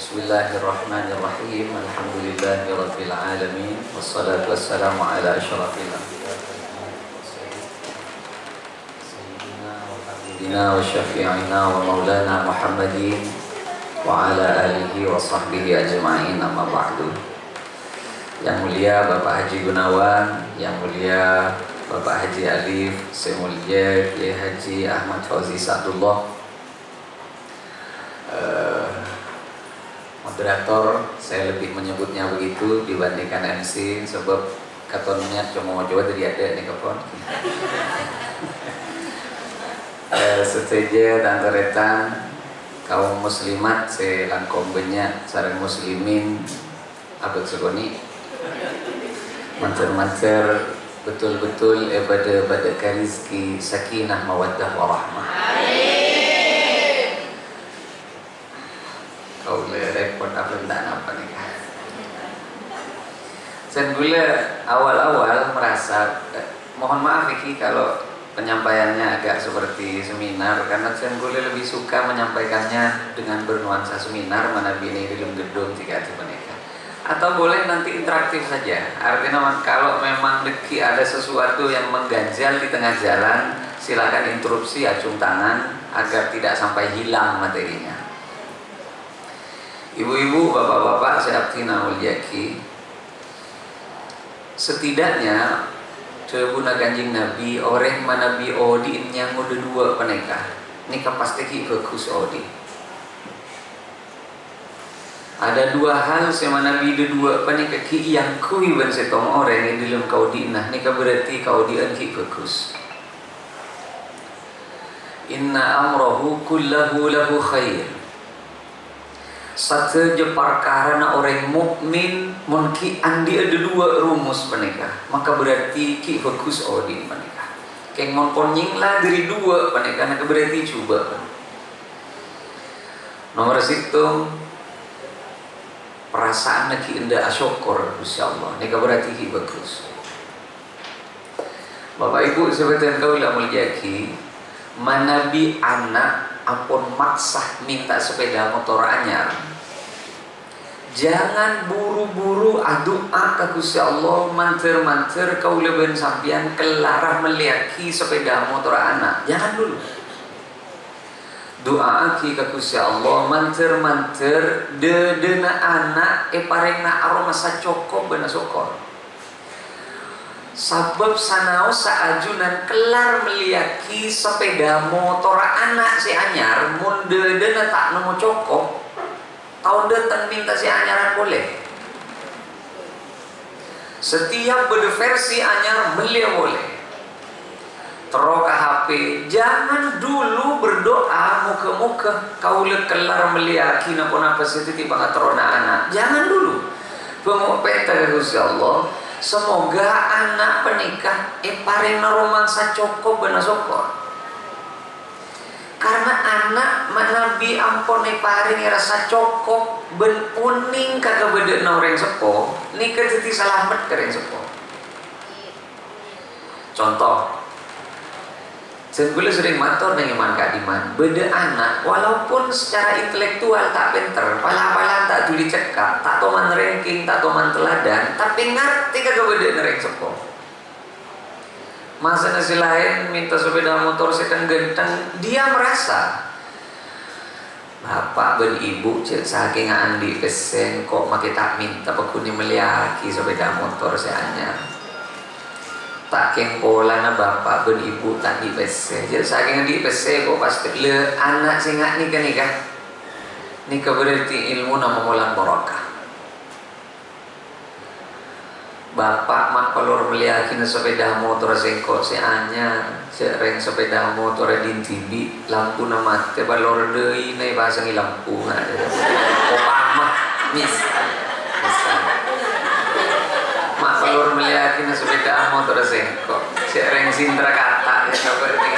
Bismillahirrahmanirrahim. Alhamdulillahirabbil alamin. Wassalatu wassalamu ala asyrafil anbiya'i sayyidina wa habibina wa syafi'ina wa maulana Muhammadin wa ala alihi wa sahbihi ajma'in, amma ba'du. Yang mulia Bapak Haji Gunawan, yang mulia Bapak Haji Alif, Saya Mulia Kiai Haji Ahmad Fauzi Sa'dullah, moderator, saya lebih menyebutnya begitu dibandingkan MC, sebab katonnya cuma Jawa jadi ada nih kapon. Seteja dan teretan kaum muslimat selangkong banyak sareng muslimin abad segoni mancer-mancer betul-betul pada rizki sakinah mawaddah warahmah. Kau boleh repot apa nih kan? Saya gula awal-awal merasa mohon maaf Iki kalau penyampaiannya agak seperti seminar, karena saya gula lebih suka menyampaikannya dengan bernuansa seminar, mana bini di dalam gedung jika menikah. Atau boleh nanti interaktif saja. Artinya kalau memang Deki ada sesuatu yang mengganjal di tengah jalan, silakan interupsi, acung tangan agar tidak sampai hilang materinya. Ibu-ibu, bapak-bapak, saya abtina mulyaki, setidaknya cebuna ganjing Nabi orang mana Nabi Odi yang udah dua penekah nikah pasti bagus Odi. Ada dua hal sama Nabi dua penekah yang kui ban setong orang yang dalam kau dinah nikah berarti kau dian ki bagus. Inna amrohu kullahu lahu khair. Satu je perkara na orang mukmin mungkin andi ada dua rumus menikah, maka berarti ki bagus odi menikah. Keng mon ponying lah dari dua menikah, nak berarti coba. Nomor situ perasaan nak ki indah asyukur insyaallah, nikah berarti ki bagus. Bapak Ibu sebetulnya kau lah mulyaki, manabi anak ampun maksah minta sepeda motor anyar, jangan buru-buru doa ke Gusti Allah manter-manter kau leben sampian kelarah meliaki sepeda motor anak, jangan dulu. Doa ki ke Gusti Allah manter-manter dena anak parengna aroma sacokop bena sokor. Sabab sanau saajunan kelar meliaki sepeda motor anak si anyar munde dena tak nemu cokok tahun datang minta si anyaran boleh. Setiap versi anyar beliau boleh. Teroka HP, jangan dulu berdoa muka-muka kau kelar meliaki napa-napa setiap tiba terona anak. Jangan dulu. Pemopeta Gusti Allah, semoga anak penikah pareng romangsa cokop bena sokor. Karena anak manabi ampun pareng rasa cokop ben uning kagak beda orang sepo, nikah jadi selamat keren sepo. Contoh, saya sering matur dengan iman kadiman, beda anak walaupun secara intelektual tak pinter, pala-pala tak juli cekap, tak toman ranking, tak toman teladan, tapi ngerti kagak beda nereng sepo. Masa nasi lain minta sepeda motor sedang genteng, dia merasa bapak ben ibu cek saking andi pesen kok makai tak minta pekuni meliaki sepeda motor seanyar. Tak keng pola na bapak ben ibu tak di pesen, jadi saking di pesen kok pasti le anak singat nikah berarti ilmu nama mulan barokah. Bapak mak pelor meliakin sepeda motor sengkok seanya sereng sepeda motor din tibi lampu nama te balor deui nai pasang lampu ngade opama mis mak pelor meliakin sepeda motor sengkok sereng sintra kata ya seperti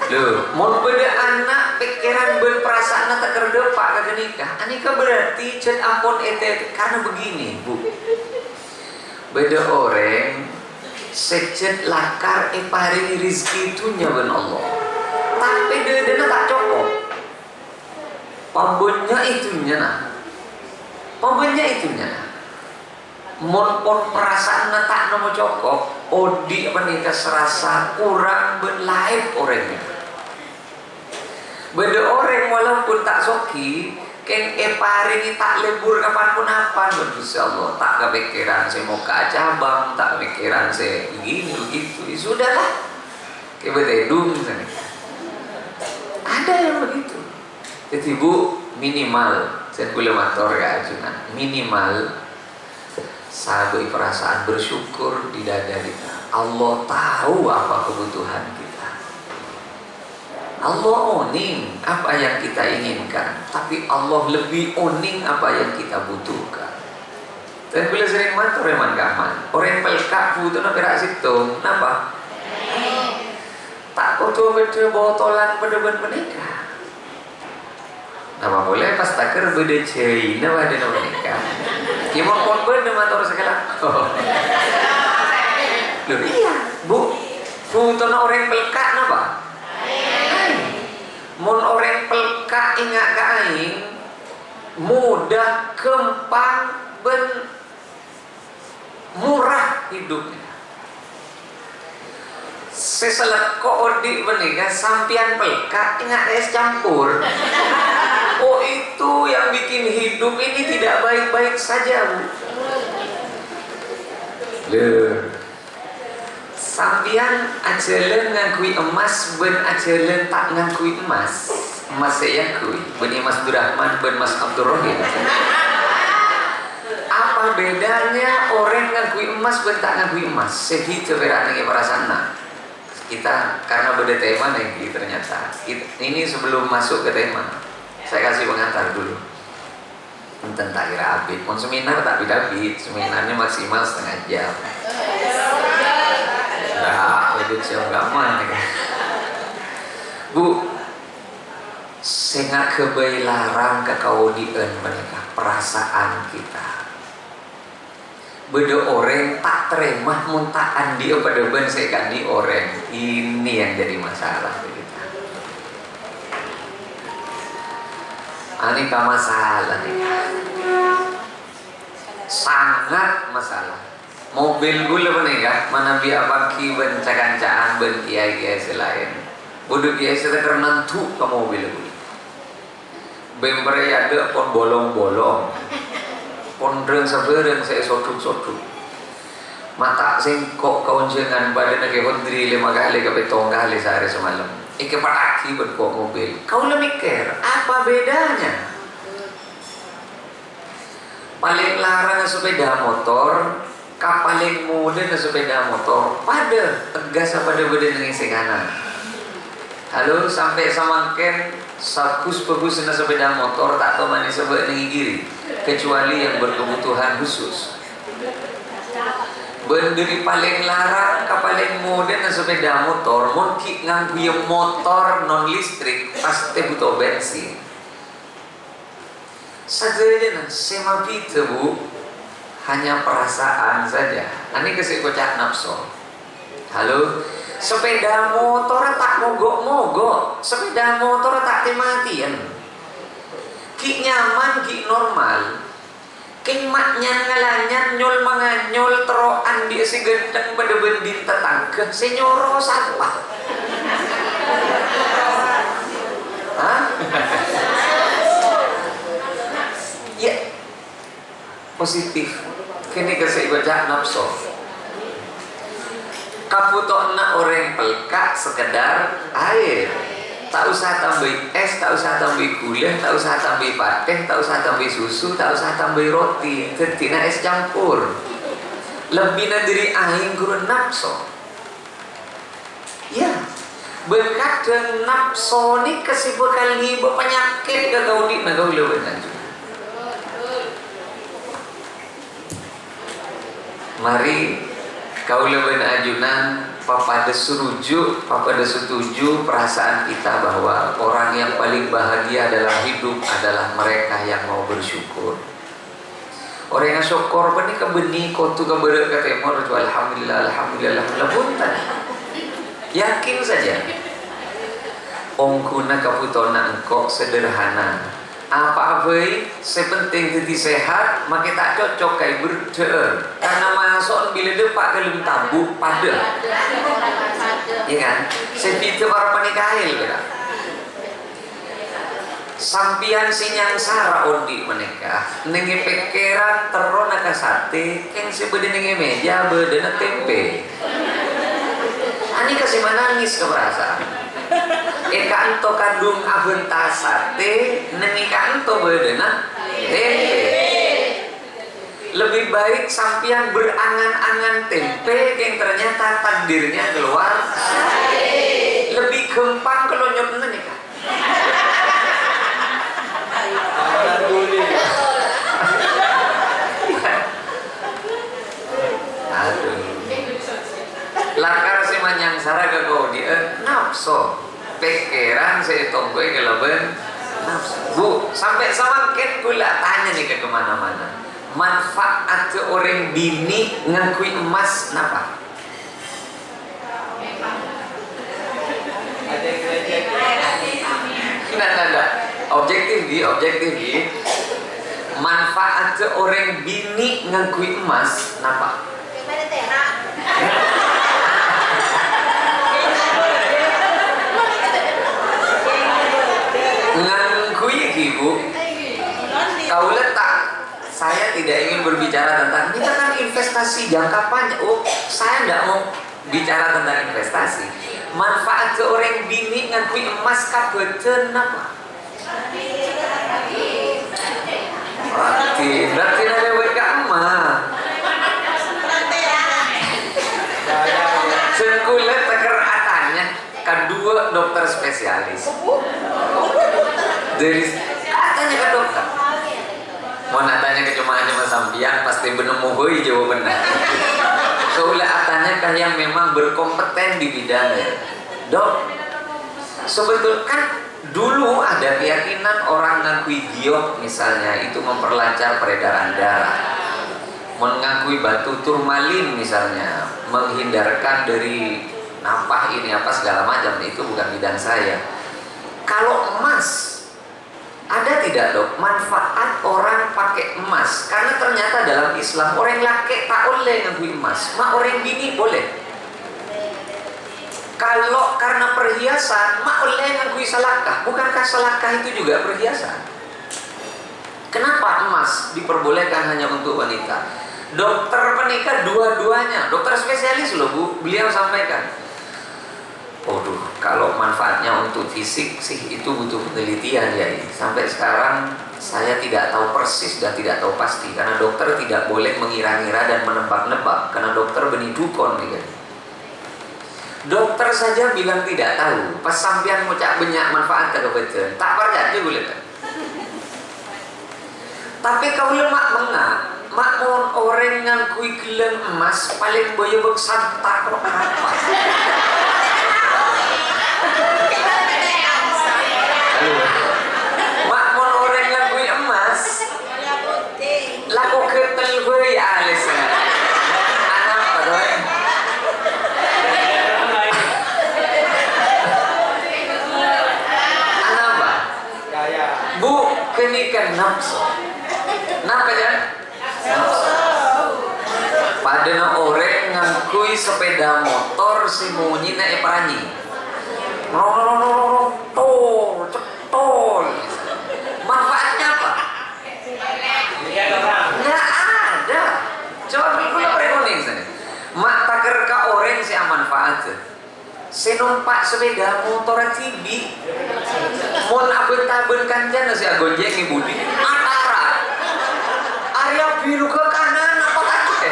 loh, mau beda anak pikiran berperasaan tak kerdepak kagak nikah. Anika berarti cet ampun ete karena begini, Bu. Beda orang secet lakar paring rizki itu nyaban Allah. Tapi dena tak cokok. pambenya itunya nah. Pambenya itunya nah. Mon perasaan tak nemu cokok, odi apa nih serasa kurang berlaip orangnya. Beda orang walaupun tak soki, keng paring tak lebur kapanpun apa, Insya Allah tak kepikiran saya mau ke cabang, tak kepikiran saya begini begitu, sudahlah. Kayak bededung sana. Ada yang begitu. Jadi Bu minimal, saya kulemator ya Junan, minimal sabai perasaan bersyukur di dada kita. Allah tahu apa kebutuhan kita. Allah oning apa yang kita inginkan, tapi Allah lebih oning apa yang kita butuhkan. Dan bila sering matur reman gaman, orang pelkak butuh nak berak situ, napa? Tak butuh beda botolan berdebat menikah. Napa boleh pas taker beda cai, napa ada nama menikah? Kimon pun beda matur segala. Loh iya, Bu. Butuh orang pelkak napa? Mun orang pelkak ingat ke aing mudah kempang ben murah hidupnya. Seselak koodi menikah sampian pelkak ingat es campur. Oh itu yang bikin hidup ini tidak baik-baik saja Bu. Sampian ajelen ngakui emas ben ajelen tak ngakui emas. Emas saya kui ben Mas Abdurrahman ben Mas Abdurrahim. Apa bedanya orang ngakui emas ben tak ngakui emas? Segitu beratnya perasaan. Kita karena beda tema nih ternyata. Ini sebelum masuk ke tema, saya kasih pengantar dulu. Tentang tak kira abid. Mau seminar tak bidabid, seminarnya maksimal setengah jam. Nah, itu jam gaman ya. Bu, saya kebai larang ke kaudien mereka perasaan kita. Beda orang tak terima muntahan dia pada ben saya kan di orang ini yang jadi masalah kita. Aneka masalah nih, sangat masalah. Mobil gue lepas nih kan, mana biar pagi ben cakan-cakan ben kiai selain. Bodoh kiai saya karena tuh ke mobil gue. Bember ada pon bolong-bolong. Pondreng sebereng saya soduk-soduk mata singkok kaunjengan badan ke hondri 5 kali ke betong kali sehari semalam ike paraki berkok mobil kau mikir apa bedanya paling larang sepeda motor paling mudah sepeda motor pada tegas apa ada badan ngisi kanan halo sampai samaken bagus na sepeda motor tak tahu mana sebab nengi kiri kecuali yang berkebutuhan khusus. Benderi paling larang paling modern na sepeda motor mungkin nganggu motor non listrik pasti butuh bensin. Saja na sema pita Bu hanya perasaan saja. Ani kasih kocak nafsu. Halo. Sepeda motor tak mogok-mogok, sepeda motor tak tematian. Ki nyaman, ki normal. King maknya ngalanyan nyol manganyol teroan dia si gendeng pada bendin tetangga senyoro satwa. Hah? Ya positif. Kini kasih baca nafsu. Kaputona orang pelkak sekedar air, tak usah tambah es, tak usah tambah gula, tak usah tambah pateh, tak usah tambah susu, tak usah tambah roti, tetina es campur. Lebih dari aing guru nafsu. Ya, berkat dengan nafsu ni kesibukan hidup penyakit ke kau di negau lewenan. Mari kau lebih ajunan papada setuju perasaan kita bahwa orang yang paling bahagia dalam hidup adalah mereka yang mau bersyukur. Orang yang syukur bani kebeni kotu keberak ke temor alhamdulillah buntan. Yakin saja. Ongkuna kaputona engkau sederhana. apa sepenting jadi sehat maka tak cocok kayak berde karena masuk bila depak ke lebih tabu pada ya kan sepitu para penikahil ya sampian sinyang sara ondi menikah nengi pikiran terona ke sate yang sebeda nengi meja bedena tempe ani kasih menangis ke perasaan eka ento kandung abenta sate nengi kanto bedena tempe lebih baik sampian berangan-angan tempe yang ternyata takdirnya keluar lebih gampang kalau nyok nikah aduh lakar si manyang sara ke kau dia nafsu pikiran saya tonggoy ke leben nafsu bu sampai semakin gula tanya nih ke kemana-mana manfaat ke orang bini ngakui emas napa enggak objektif di manfaat ke orang bini ngakui emas napa ngakui ibu kau letak saya tidak ingin berbicara tentang ini kan investasi jangka panjang. Oh, saya tidak mau bicara tentang investasi. Manfaat ke orang bini ngakui emas kabeten apa? Berarti ada WK emas. Sekulet tekeratannya kedua dokter spesialis. Dari katanya ke dokter. Mau natanya cuma sambian pasti benemu hoi jawabannya. Keulaatannya kan yang memang berkompeten di bidangnya. Dok, sebetulnya kan dulu ada keyakinan orang ngakui giok misalnya itu memperlancar peredaran darah. Mengakui batu turmalin misalnya menghindarkan dari nampah ini apa segala macam itu bukan bidang saya. Kalau emas ada tidak dok manfaat orang pakai emas karena ternyata dalam Islam orang laki tak boleh ngakui emas mak orang bini boleh kalau karena perhiasan mak boleh ngakui salakah bukankah salakah itu juga perhiasan kenapa emas diperbolehkan hanya untuk wanita dokter penikah dua-duanya dokter spesialis loh bu beliau sampaikan waduh, kalau manfaatnya untuk fisik sih itu butuh penelitian ya. Sampai sekarang saya tidak tahu persis dan tidak tahu pasti karena dokter tidak boleh mengira-ngira dan menebak-nebak karena dokter benih dukun nih kan. Dokter saja bilang tidak tahu, pas sampean ngucap banyak manfaat ke betul, tak percaya juga boleh kan. Tapi kau lemak mak mohon orang ngakui gelang emas paling boyo bek santak kok apa. Makmon orang ngakui emas laku ketel gue ya alisnya anak apa doang anak apa bu kenikan nafsu napa ya pada orang ngakui sepeda motor si munyi naik peranyi tol manfaatnya apa? Nggak ada coba kalau perekonomian sana mak taker ka orang si manfaat si numpak sepeda motor tibi mon abet-abet kanjan si agonjeng ibu di antara area biru ke kanan apa kaki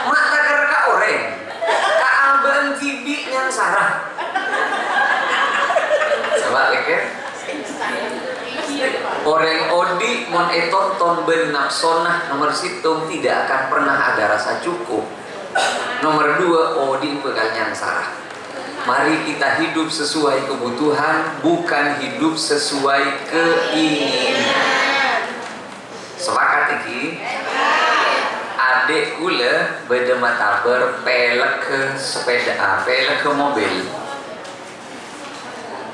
mak taker ka orang ka abang tibi yang sarah balik ya orang odi mon etonton ben nafsonah nomor situng tidak akan pernah ada rasa cukup nomor dua odi bekal sarah mari kita hidup sesuai kebutuhan bukan hidup sesuai keinginan sepakat iki adik gula beda mataber pelek ke sepeda pelek ke mobil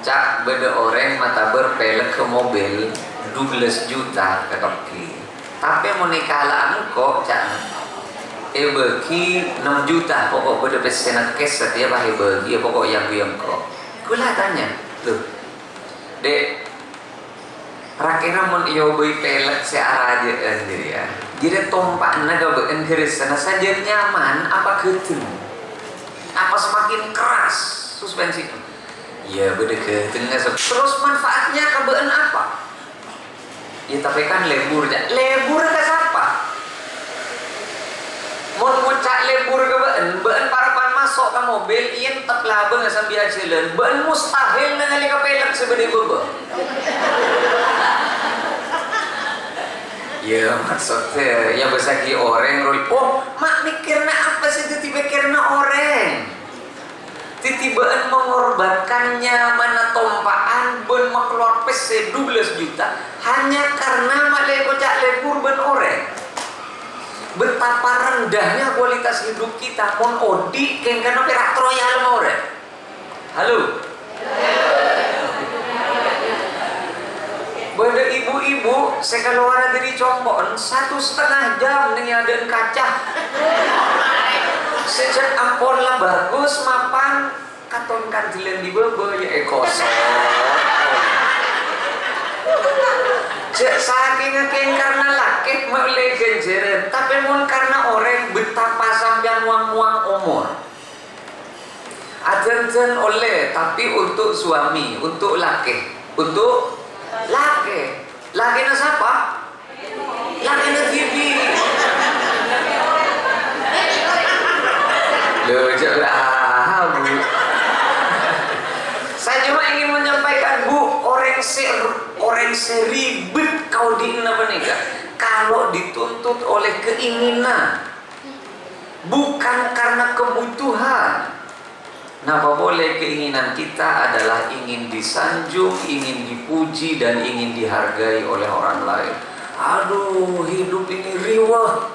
cak beda orang mata berpelek ke mobil 12 juta ke kaki. Tapi mau nikah kok cak bagi 6 juta pokok beda pesenan kes setiap hari bagi pokok yang kok. Kula tanya, tuh dek rakira mon iyo beli pelek searah aja sendiri ya. Jadi tompak naga beenggeris sana saja nyaman apa ketemu? Apa semakin keras suspensi? Ya beda ketengah. Terus manfaatnya kebeen apa? Ya tapi kan lebur ya. Lebur ke siapa? Mau ngucak lebur ke been parapan masuk ke mobil, iyan tak labeng sambil jalan. Been mustahil ngali ke pelek sebenih bebe. Ya maksudnya, ya besar orang rol. Oh, mak mikirnya apa sih tiba-tiba orang? Titibaan mengorbankannya mana tompaan ben makluar pese 12 juta hanya karena malai kocak lebur ben orang. Betapa rendahnya kualitas hidup kita mon odi keng kana perak royal more. Halo. Bada ibu-ibu saya keluar dari Combon 1,5 jam nih ada kaca. Sejak ampun lah bagus mapan katon kantilan di bebe ya kosong. Cek saking akeh karena laki mulai genjeret tapi mun karena orang betapa sampean muang-muang umur. Ajen oleh tapi untuk suami, untuk laki, untuk laki. Laki na siapa? Laki na TV. Loh, jangan Bu. Saya cuma ingin menyampaikan Bu, orang seribet kau di apa nih kak? Kalau dituntut oleh keinginan, bukan karena kebutuhan. Nah, apa boleh keinginan kita adalah ingin disanjung, ingin dipuji dan ingin dihargai oleh orang lain. Aduh, hidup ini riwah.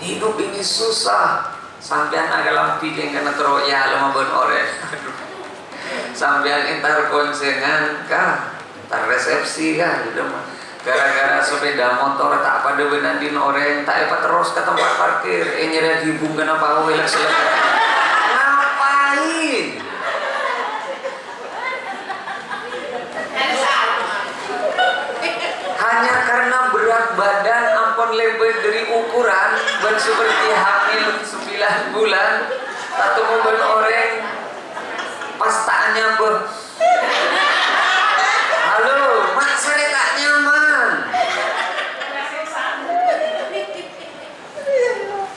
Hidup ini susah. Sampean agak lampi karena teroya lama ben orang. Sampean entar konsengan kah, entar resepsi kah, gitu mah. Gara-gara sepeda motor tak pada benandin orang, tak apa terus ke tempat parkir, nyeret hibung kena pawe lah selesai. Ngapain? Hanya karena berat badan ampun lebih dari ukuran ben seperti hamil 9 bulan satu mobil orang pas tak nyambung. Halo, mak saya tak nyaman.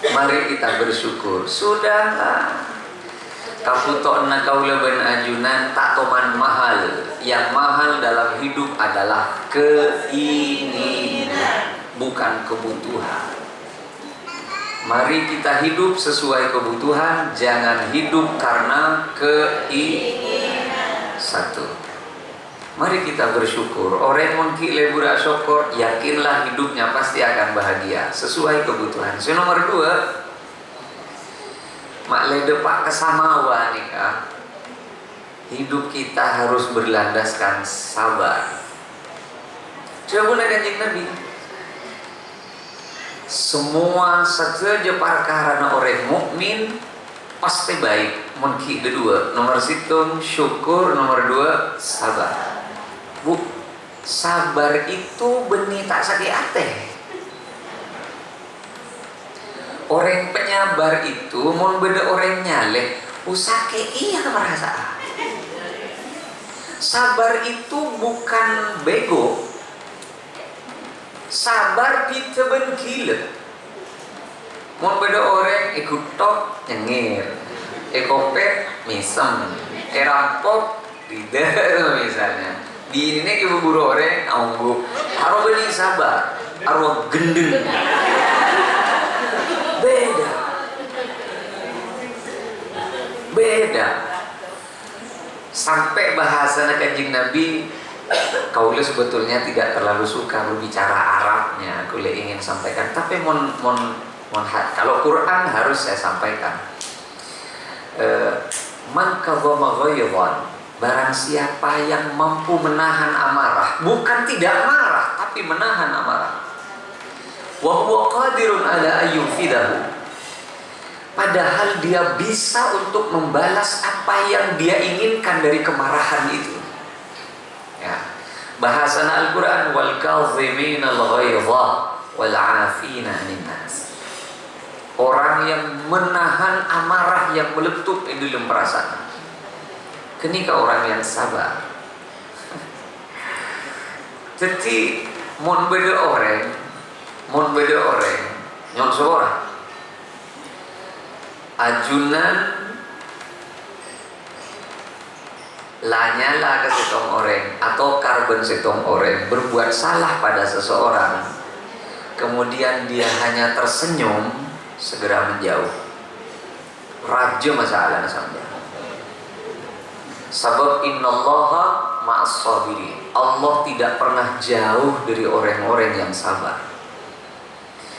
Mari kita bersyukur. Sudahlah. Kaputokna kaula ben ajunan tak toman mahal. Yang mahal dalam hidup adalah keinginan, bukan kebutuhan. Mari kita hidup sesuai kebutuhan, jangan hidup karena keinginan. Satu. Mari kita bersyukur. Orang mungkin lebur syukur, yakinlah hidupnya pasti akan bahagia sesuai kebutuhan. So, nomor 2. Mak lede pak kesamawa nikah. Hidup kita harus berlandaskan sabar. Coba Kanjeng Nabi. Semua saja perkara orang mukmin pasti baik. Mungkin kedua, nomor 1 syukur, nomor 2 sabar. Bu, sabar itu benih tak sakit hati. Orang penyabar itu mau beda orang nyalek usake iya merasa. Sabar itu bukan bego. Sabar kita ben gila. Mau beda orang ikut tok nyengir, ekopet misem, erampok tidak misalnya. Di ini ibu buru orang anggup, harus benih sabar, harus gendeng. Beda. Sampai bahasa Kanjeng Nabi, kaulah sebetulnya tidak terlalu suka berbicara Arabnya. Kaulah ingin sampaikan, tapi kalau Quran harus saya sampaikan. Man kadzama ghaidhan, barang siapa yang mampu menahan amarah, bukan tidak marah tapi menahan amarah. Wa huwa qadirun ala ayyufidahu, padahal dia bisa untuk membalas apa yang dia inginkan dari kemarahan itu. Ya. Bahasa Al-Quran, wal kadhimina al-ghaidha wal 'afina 'anil nas. Orang yang menahan amarah yang meletup di dalam perasaan. Kenika orang yang sabar. Jadi mon beda orang nyon seorang ajunan lanyala ke setong orang atau karbon setong orang berbuat salah pada seseorang, kemudian dia hanya tersenyum, segera menjauh. Raja masalah sampai. Sebab innallaha ma'as sabirin. Allah tidak pernah jauh dari orang-orang yang sabar.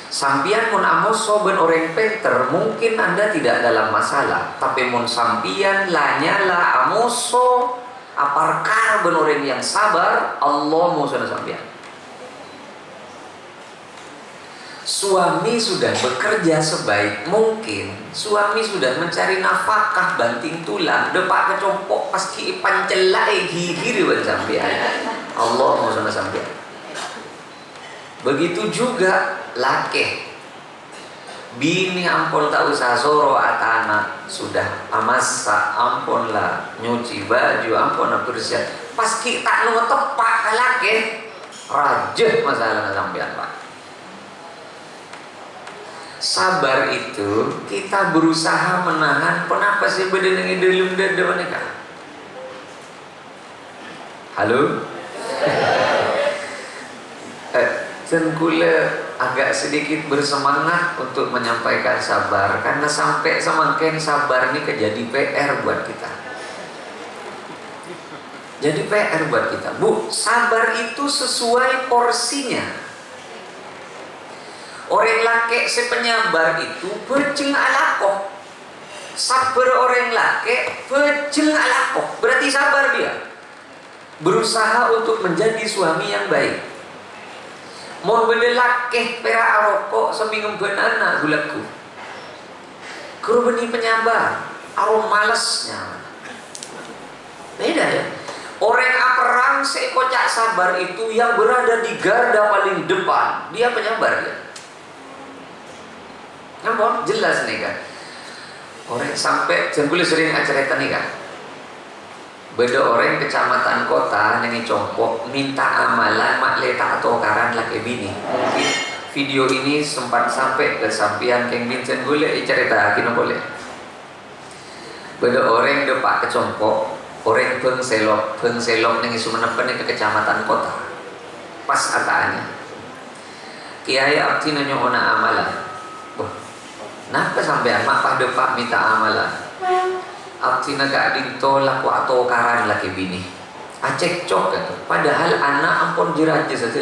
Sampian mun amoso ben orang pinter, mungkin Anda tidak dalam masalah, tapi mun sampian lanyala amoso aparkar ben orang yang sabar, Allah mau sana sampian. Suami sudah bekerja sebaik mungkin, suami sudah mencari nafkah banting tulang, depak kecompok paski pancelai gigi ben sampian. Allah mau sana sampian. Begitu juga laki, bini ampun tak usah soro atana, sudah amasa ampun lah nyuci baju ampun lah bersih, paski tak lu tepak laki raja masalah sampean pak. Sabar itu kita berusaha menahan. Kenapa sih bedengi dalam dada mereka? Halo? Cengkula agak sedikit bersemangat untuk menyampaikan sabar, karena sampai semakin sabar ini kejadi PR buat kita. Jadi PR buat kita. Bu, sabar itu sesuai porsinya. Orang laki sepenyabar itu bejeng alakoh. Sabar orang laki bejeng alakoh, berarti sabar dia. Berusaha untuk menjadi suami yang baik. Mau beli laki pera rokok seminggu benana gulaku. Kerubeni penyabar, arom malesnya. Beda ya. Orang perang sekocak sabar itu yang berada di garda paling depan, dia penyabar ya. Nampak jelas nih kan. Orang sampai jengkuli sering acara nih kan. Beda orang kecamatan kota nengi compok minta amalan mak letak atau karan laki bini. Mungkin video ini sempat sampai ke sampian keng Vincent boleh cerita kino boleh. Beda orang depak kecompok, orang pengselok nengi sumenepen ke kecamatan kota. Pas ataannya. Kiai abdi nanya ona amalan. Wah, napa sampean mak pada pak minta amalan? Abdi naga ditolak atau karan laki bini. Acek cok itu. Padahal anak ampun jiraja saja.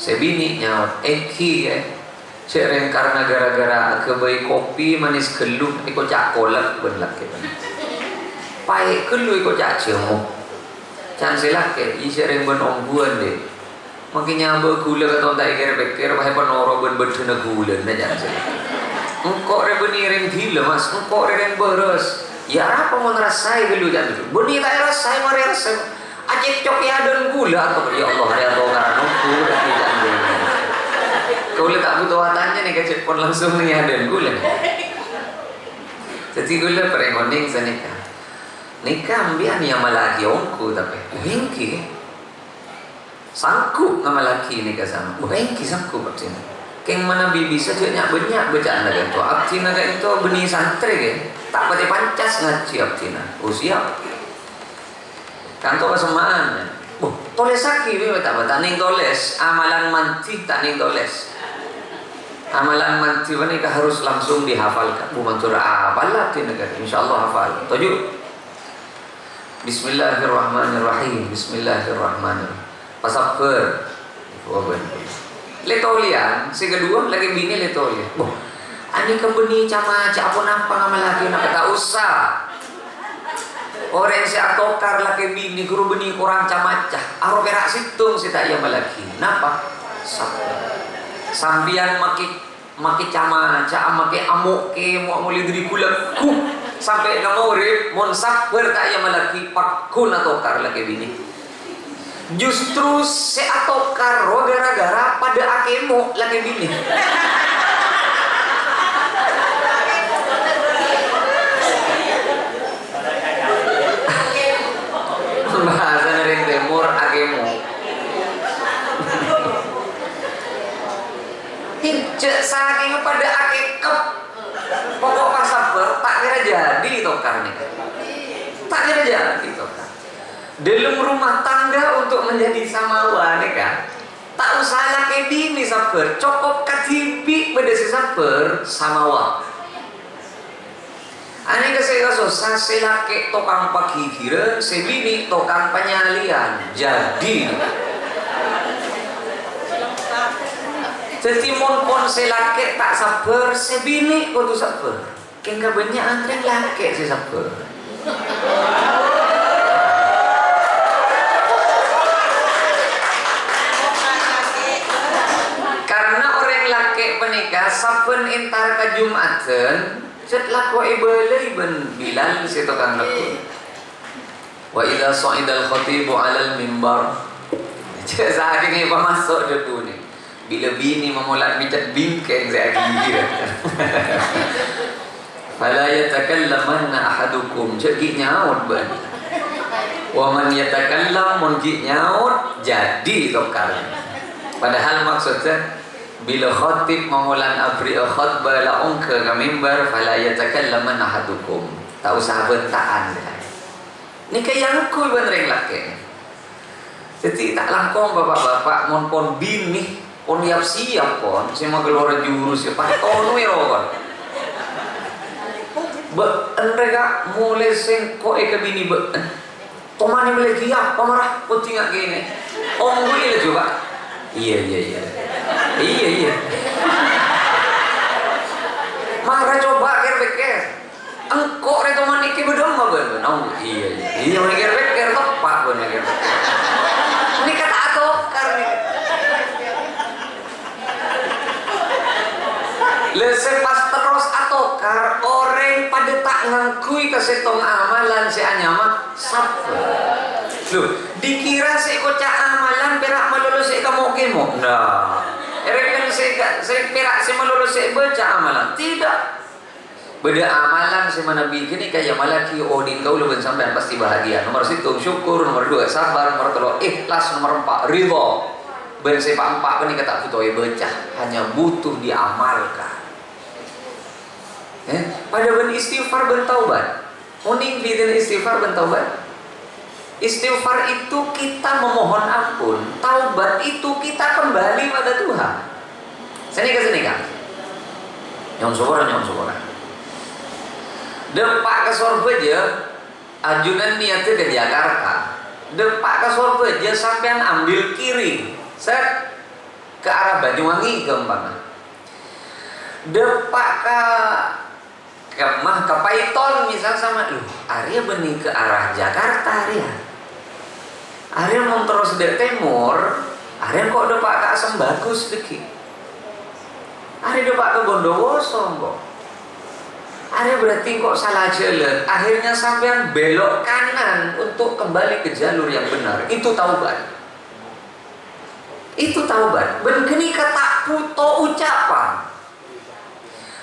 Sebini nyawa eki ya. Cereng karena gara-gara kebaik kopi manis keluh iko cak kolak ben laki. Pai keluh iko cak cemu. Can silake i cereng ben ongguan deh. Makin nyamba gula kata tak ikir-pikir pahe penoro ben bedena gula na jan silake. Engkau rebeni reng gila mas, engkau reng beres. Ya apa mau ngerasai dulu jangan dulu. Beni tak rasai, mari rasai. Acik cok ya dan gula atau ya Allah hari atau karena ukur tidak gula. Kau lihat tak butuh watannya nih kecil pun langsung nih ada gula. Jadi gula perengoning senikah. Nikah ambian yang malaki ongku tapi hengki. Sanggup ngamalaki nikah sama. Hengki sanggup berarti. Keng mana bibi saja banyak bacaan naga itu. Abdi naga itu benih santri ke. Tak pati pancas ngaji abdi naga. Oh siap. Kantor kesemaan. Toles lagi bibi tak ning toles. Amalan manti tak ning toles. Amalan manti menikah harus langsung dihafalkan. Mantura hafal lah di negara. Insyaallah hafal. Tujuh. Bismillahirrahmanirrahim. Bismillahirrahmanirrahim. Pasaper. Letolian, si kedua lagi bini letolian. Ani kebeni cama apa nampak ngamal lagi nak tak usah. Orang si atokar laki bini guru beni kurang camacah. Aro perak situng si tak iya malaki. Napa? Sambian maki camaca maki amuk ke mau mulai diri kulaku sampai ngamore mon sabar tak iya malaki pakun atokar laki bini. Justru si atokar gara-gara pada akemo laki bini. Bahasa dari timur agemo. Hijau saking pada akekep pokok pasaber tak kira jadi tokar nih. Tak kira jadi tokar. Dalam rumah tangga untuk menjadi samawa nih kan. Tak usah laki bini sabar, cukup katibi pada si sabar samawa. Ani kesega susah selake tokang pagi kira, sebini tokang penyalian. Jadi mon selake tak sabar, sebini kudu sabar. Kengka banyak antreng lake si sabar. Karena orang lake penikah saben entar ke Jumatan. Setelah kau ibalai ben Bilal si tukang laku. Wa idza sa'idal khatibu 'alal mimbar. Saking ni masuk debu ni. Bila bini memulak bicat bingkeng saya kira. Fala yatakallamanna ahadukum ceki nyaut ben. Wa man yatakallam mun ki nyaut jadi tukar. Padahal maksudnya bila khatib mengulang abri khutbah la ungka ke mimbar fala yatakallaman ahadukum. Tak usah bentaan. Ni kaya aku benereng laki. Jadi tak langkong bapak-bapak mon pon bini pon siap pon si mau keluar jurus siapa tonu ya kon. Mereka mulai sing ko ke bini be. Tomani boleh kiap pamarah penting gini. Om gue coba. Iya. Maka coba ker-beker. Engkau itu maniki bedom ben. Oh iya maniki ker-beker tepat ben ker. Ini kata atokar nih. Lepas terus atokar orang pada tak ngakui kesetong amalan si anyama sabar. Loh, dikira si kocak amalan perak melulus si kamu kemo. Nah, ereken si perak si melulus si baca amalan. Tidak. Beda amalan si mana bikin ni kayak malaki odin kau lebih sampai pasti bahagia. Nomor 1 syukur, nomor 2 sabar, nomor 3 ikhlas, nomor 4 ridho. Ben si pak-pak ni kata putoi baca, hanya butuh diamalkan. Pada ben istighfar ben taubat. Uning bidan istighfar ben taubat. Istighfar itu kita memohon ampun, taubat itu kita kembali pada Tuhan. Sini kan? Nyon sobora. Depak ke Surabaya, ajunan niatnya ke Jakarta. Depak ke Surabaya sampean ambil kiri, set ke arah Banyuwangi kemana? Depak ke Paiton misal sama lu, Arya benih ke arah Jakarta Arya mau terus dari timur, Arya kok depak ke Asam Bagus deki, Arya depak ke Bondowoso kok, Arya berarti kok salah jalan, akhirnya sampean belok kanan untuk kembali ke jalur yang benar, itu taubat. Begini kata puto ucapan.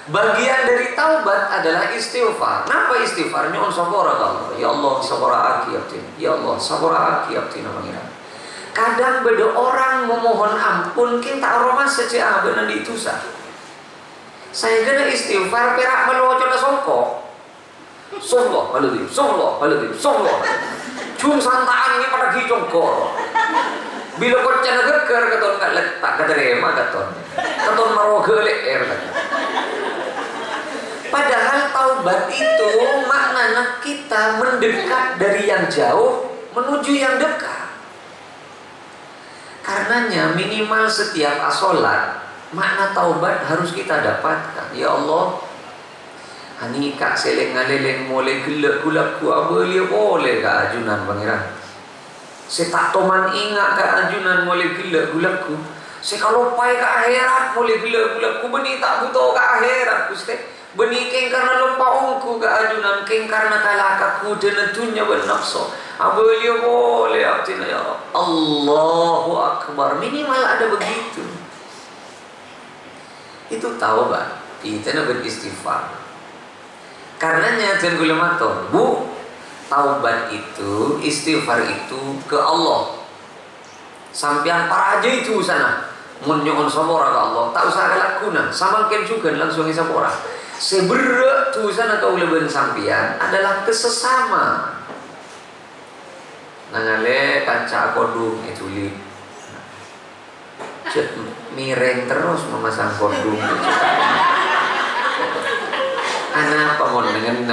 Bagian dari taubat adalah istighfar. Kenapa istighfar? Nyon sabora Allah. Ya Allah sabora aki abdina. Ya Allah sabora aki abdina pangeran. Kadang beda orang memohon ampun kita aroma sejak benar itu sah. Saya kena istighfar perak melocot songkok. Songkok baludi. Cum santaan ini pada gijongkor. Bila kau cina geger katon kat letak katerema katon marogelek kata. Padahal taubat itu maknanya kita mendekat dari yang jauh menuju yang dekat. Karenanya minimal setiap sholat makna taubat harus kita dapatkan. Ya Allah, hani kak selek ngaleleng mulai gelak gulak ku abelia boleh kak ajunan pangeran. Saya tak toman ingat kak ajunan mulai gelak gulak ku. Saya kalau pai ke akhirat mulai gelak gulak ku beni tak butuh ke akhirat ku stek. Beni keng karena lupa ongku ke ajunan keng karena kalakaku dan dunia bernafsu. Abelia boleh abtina ya Allah. Allahu Akbar, minimal ada begitu. Itu taubat. Kita nak beristighfar. Karenanya jangan gula matur, Bu, taubat itu, istighfar itu ke Allah. Sampian para aja itu sana, munyoon samora ke Allah, tak usah lakuna, sama ken juga langsung isapora. Seberat tu sana kau leben sampian adalah kesesama. Nangale kaca kodung itu lip. Cet miring terus memasang kodung. Anak apa mau dengan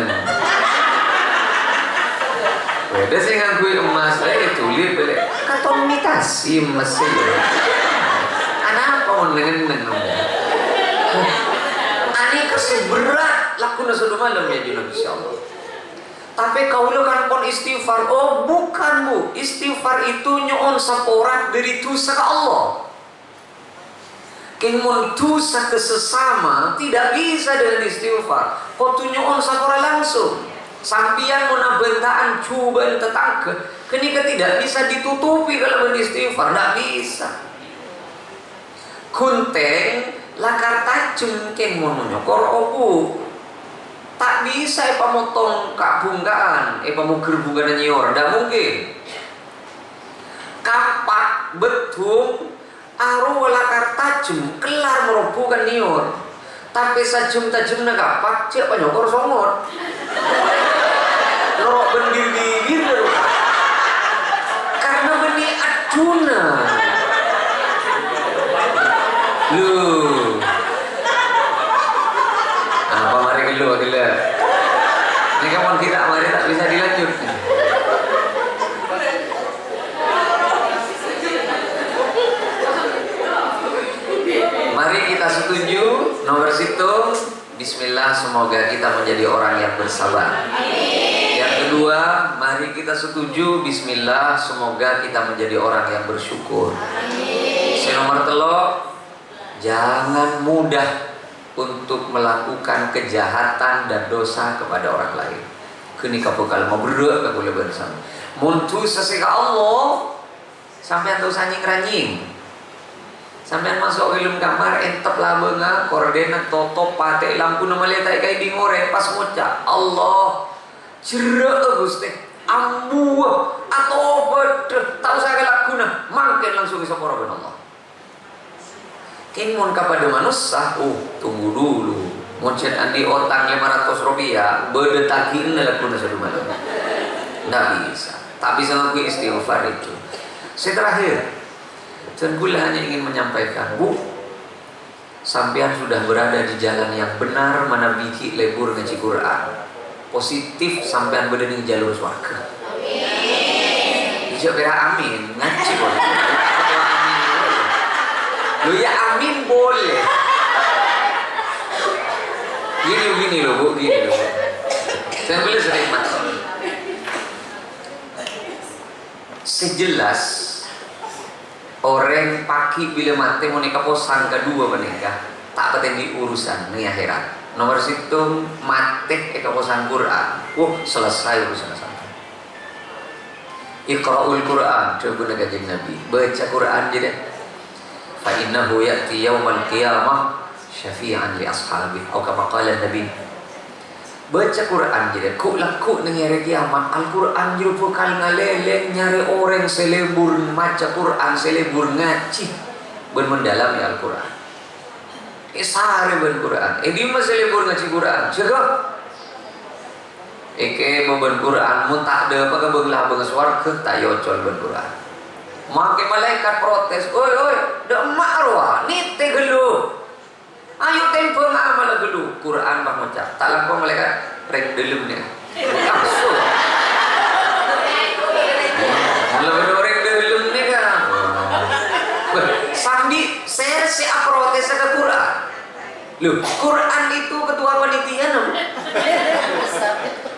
beda sih nganggu emas itu lip kata imitasi mesin. Anak apa mau dengan ani kasih berat lakuna sudah malam ya junub insyaallah. Tapi kau kan pon istighfar. Oh bukan Bu, istighfar itu nyoon saporat dari dosa ke Allah. Kemun dosa ke sesama tidak bisa dengan istighfar. Kau tu nyoon sapora langsung. Sampian munabentaan cubaan tetangga. Kenika tidak bisa ditutupi kalau beristighfar, tidak bisa. Kunteng lakar tajam ken mau nyokor opu. Tak bisa pamotong kabunggaan, pamuger bunggaan nyior, tidak mungkin. Kapak betung aru lakar tajam kelar merobohkan nyior. Tapi sajam-tajam na kapak siapa nyokor somot. Lorok bendir-dir karena beni aduna. Lu apa mari gelo gila. Ini kamu tidak mari tak bisa dilanjut. Mari kita setuju nomor situ. Bismillah, semoga kita menjadi orang yang bersabar. Yang kedua, mari kita setuju. Bismillah, semoga kita menjadi orang yang bersyukur. Nomor telo, jangan mudah untuk melakukan kejahatan dan dosa kepada orang lain. Kenika bekal mau berdoa ke boleh bersama. Muntu seseka Allah sampai dosa nying-ranying. Sampai masuk ke dalam kamar entep lah benga koordinat toto pate lampu nama letak kayak di ngorek pas ngucap Allah cerah gusti ambu atau bedeh tak usah kelakuna mangken langsung bisa korban Allah. Kimun kepada manusia, tunggu dulu. Muncul andi otang 500 rupiah, bedetakin lakuna satu malam. Tidak bisa. Tak bisa ngaku istighfar itu. Terakhir, dan gula hanya ingin menyampaikan, Bu, sampean sudah berada di jalan yang benar, mana biki lebur ngaji Quran. Positif sampean berada di jalur surga. Amin. Bisa amin, ngaji boleh. Lu ya amin boleh. Gini loh Bu, gini loh. Saya boleh sering masuk. Sejelas orang pagi bila mati mau nikah posang kedua menikah tak penting di urusan nih akhirat. Nomor situ mati posang Quran. Selesai urusan sampai. Iqra'ul Quran, coba Kanjeng Nabi baca Quran jadi. Fa innahu ya'ti yaumal qiyamah syafi'an li ashabi atau kama qala Nabi. Baca Quran jadi ku laku ning hari kiamat. Al-Quran jero kal ngaleleng nyari orang selebur maca Quran selebur ngaji ben mendalami Al-Quran. Sare ben Quran. Di mas selebur ngaji Quran. Jaga. Eke ben Quran mun tak ada apa beunglah beung swarga tak yocol ben Quran. Make malaikat protes, oi, dak makruah, nite gelu. Ayo tempo ngamal gelu. Quran bang macam, tak laku malaikat rek delem ni. Langsung. Kalau rek delem ni kan. Sambil saya si protes ke Loh, Quran itu ketua panitia nama.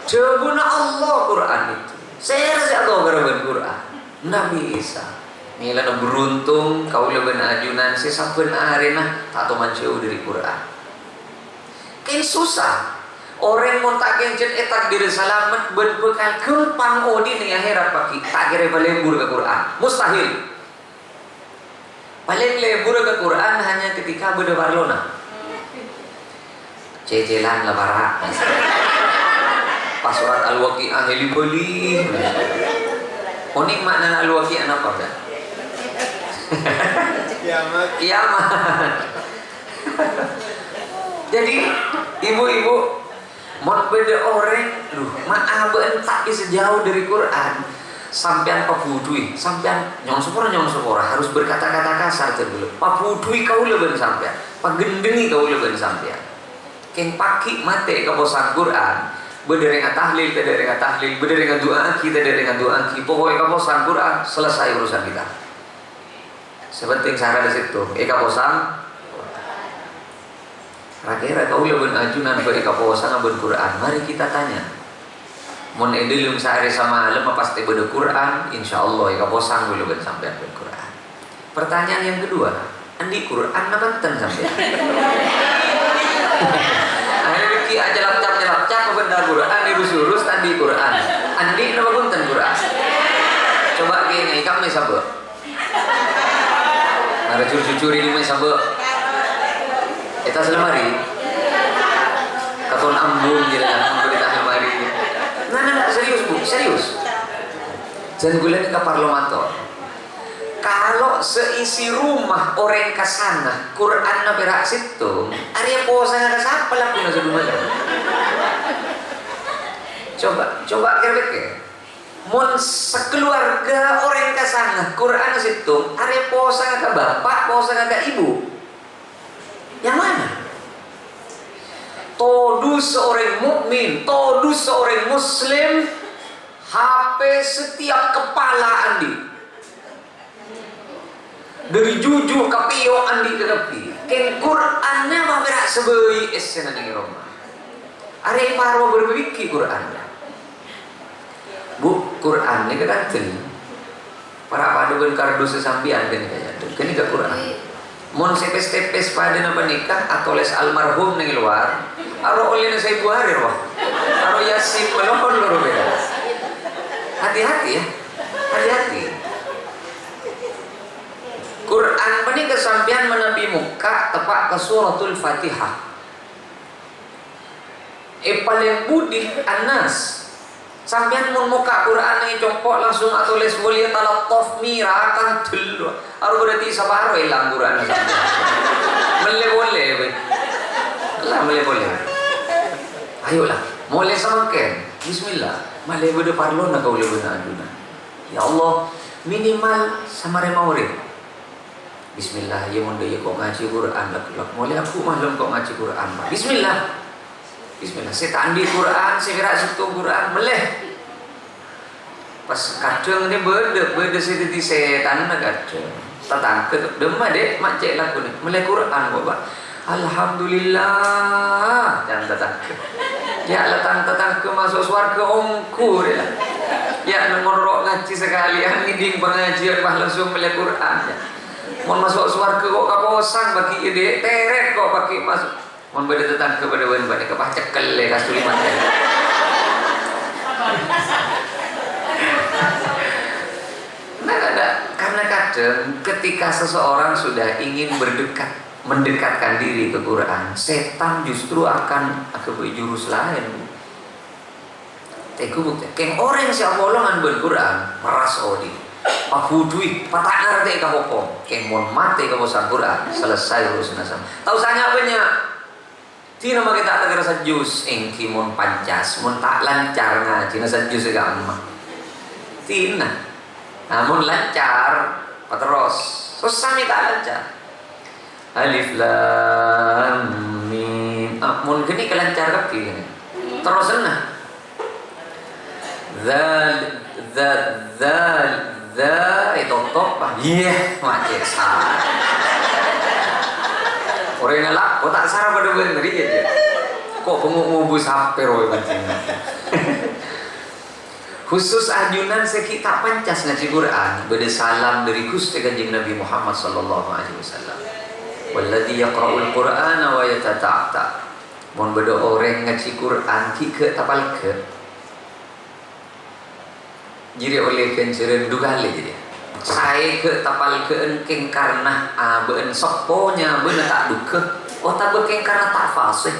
Jawabuna Allah Quran itu. Saya rasa tahu gara-gara Quran. Nabi Isa. Nila na beruntung kau leben ajunan si saben arena tak tahu manceu dari Quran. Kain susah. Orang mau tak kencet etak diri selamat berbekal kempang odi nih akhirat pagi tak kira balebur ke Quran. Mustahil. Paling lebur ke Quran hanya ketika beda Barcelona. Cecelan lah barak. Pas surat Al-Waqi'ah heli beli. Onik makna Al-Waqi'ah apa dah? Kiamat. Kiamat. Jadi ibu-ibu mau beda orang, maaf tak bisa jauh dari Quran. Sampean papudui, sampean nyong sepora harus berkata-kata kasar dulu. Papudui kau leben sampean, pagendengi kau leben sampean. Keng paki mate ke bosan Quran, bederengan tahlil, bederengan doa kita, bederengan doa kita. Pokoknya ke bosan Quran selesai urusan kita. Sepenting cara di situ. Eka bosan. Kira-kira kau leben ajunan ke eka bosan ben Quran. Mari kita tanya. Mun edilum sehari sama malam pasti beda Quran, insya Allah eka bosan dulu ben sampean ben Quran. Pertanyaan yang kedua, andi Quran apa ten sampean? Ki aja lapcap benar Quran urus tadi Quran. Andi napa punten Quran? Coba gini kami sabe. Ada curi-curi ini sabe. Eta selemari. Katon ambung gitu kan, berita lemari. Nah, serius Bu, serius. Jangan gue lihat ke parlomator. Kalau seisi rumah orang kesana Quran berak situ Arya posanya kesapa lah punya sebelum coba kira-kira mon sekeluarga orang kesana Quran situ Arya posanya ke bapak posanya ke ibu yang mana? Todu seorang mukmin, todu seorang muslim HP setiap kepala andi dari juju kapio andi ke kapi ken Qurannya mah berak sebei esena ning Roma are paro berbiki Qurannya Bu Quran ni kedanten para paduan kardo sesambian kan kaya kene ke Quran mon sepes-tepes pada napa nikah atau les almarhum ning luar aro oleh saya buari wah aro yasin melohon loro beda hati-hati ya hati-hati Quran ini kesampian menabi muka tepat ke suratul Fatihah. Paling budi Anas. Sampian mun muka Quran ini copok langsung atau les boleh talatof mirakan dulu. Aru berarti sabaro ilang Quran sampian. Boleh. Lah boleh. Ayolah, mulai semakin. Bismillah. Malai bede parlona kau lebih aduna. Ya Allah, minimal sama remaurin. Bismillah, ya mun dia kok ngaji Quran lak mulai aku malam kok ngaji Quran. Bismillah. Saya tandi Quran, saya kira situ Quran meleh. Pas kadang dia beda sedih setan nak kadang. Tatang ke demah dek mak cek laku ni meleh Quran bapak. Alhamdulillah, jangan tatang ke. Ya tatang ke masuk surga ongku dia. Ya ngorok ngaji sekali angin pengajian bah langsung meleh Quran. Ya. Mau masuk surga kok kaposan bagi ide teret kok pakai masuk mau beda tetangga kepada wan-wan ke cekel le kas tuliman nah ada karena kadang ketika seseorang sudah ingin mendekatkan diri ke Quran setan justru akan jurus lain teku bukti keng orang siapa bolongan ber-Quran meras odi Pahudui, patah ngerti ke hukum kemon mati ke bosan Quran selesai urusan asam tahu sanya apanya tina mah kita tak rasa jus engki mon pancas mon tak lancar ngaji nasa jus juga emak tina namun lancar terus sami tak lancar alif lam mim mun gini kelancar kaki gini terus nah itu top pak iya macet Orang yang ngelak, kok tak sarap pada bener aja. Kok penguk ngubus HP roy pancing. Khusus ajunan sekita pancas ngaji Quran, beda salam dari Gusti Kanjeng Nabi Muhammad sallallahu alaihi wasallam. Walladzi yaqra'ul Qur'ana wa yatata'ta. Mun beda orang ngaji Quran ki ke tapal ke. Jadi oleh kenceren dugale jadi. Saya ke tapal ke engking karena beun soponya beuna tak duke. Oh tak bekeng karena tak fasih.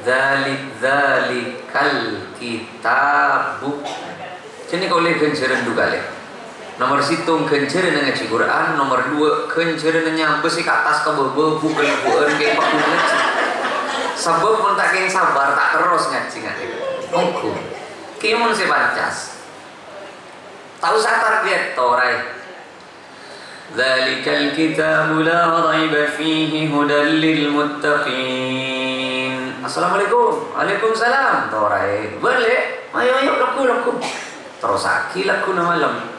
Zalikal kitabu. Jadi oleh kenceren dugale. Nomor situng kenceren ngaji Quran, nomor 2 kenceren nyampe si ke atas ke beubeum bukeun ke paku ngaji. Sebab pun tak keng sabar tak terus ngaji. Ongku. Ki mun se bancas. Tahu saya target torai. Dzalikal kitabu la raiba fihi hudan lil muttaqin. Assalamualaikum. Waalaikumsalam. Torai. Boleh. Ayo laku. Terus laku malam.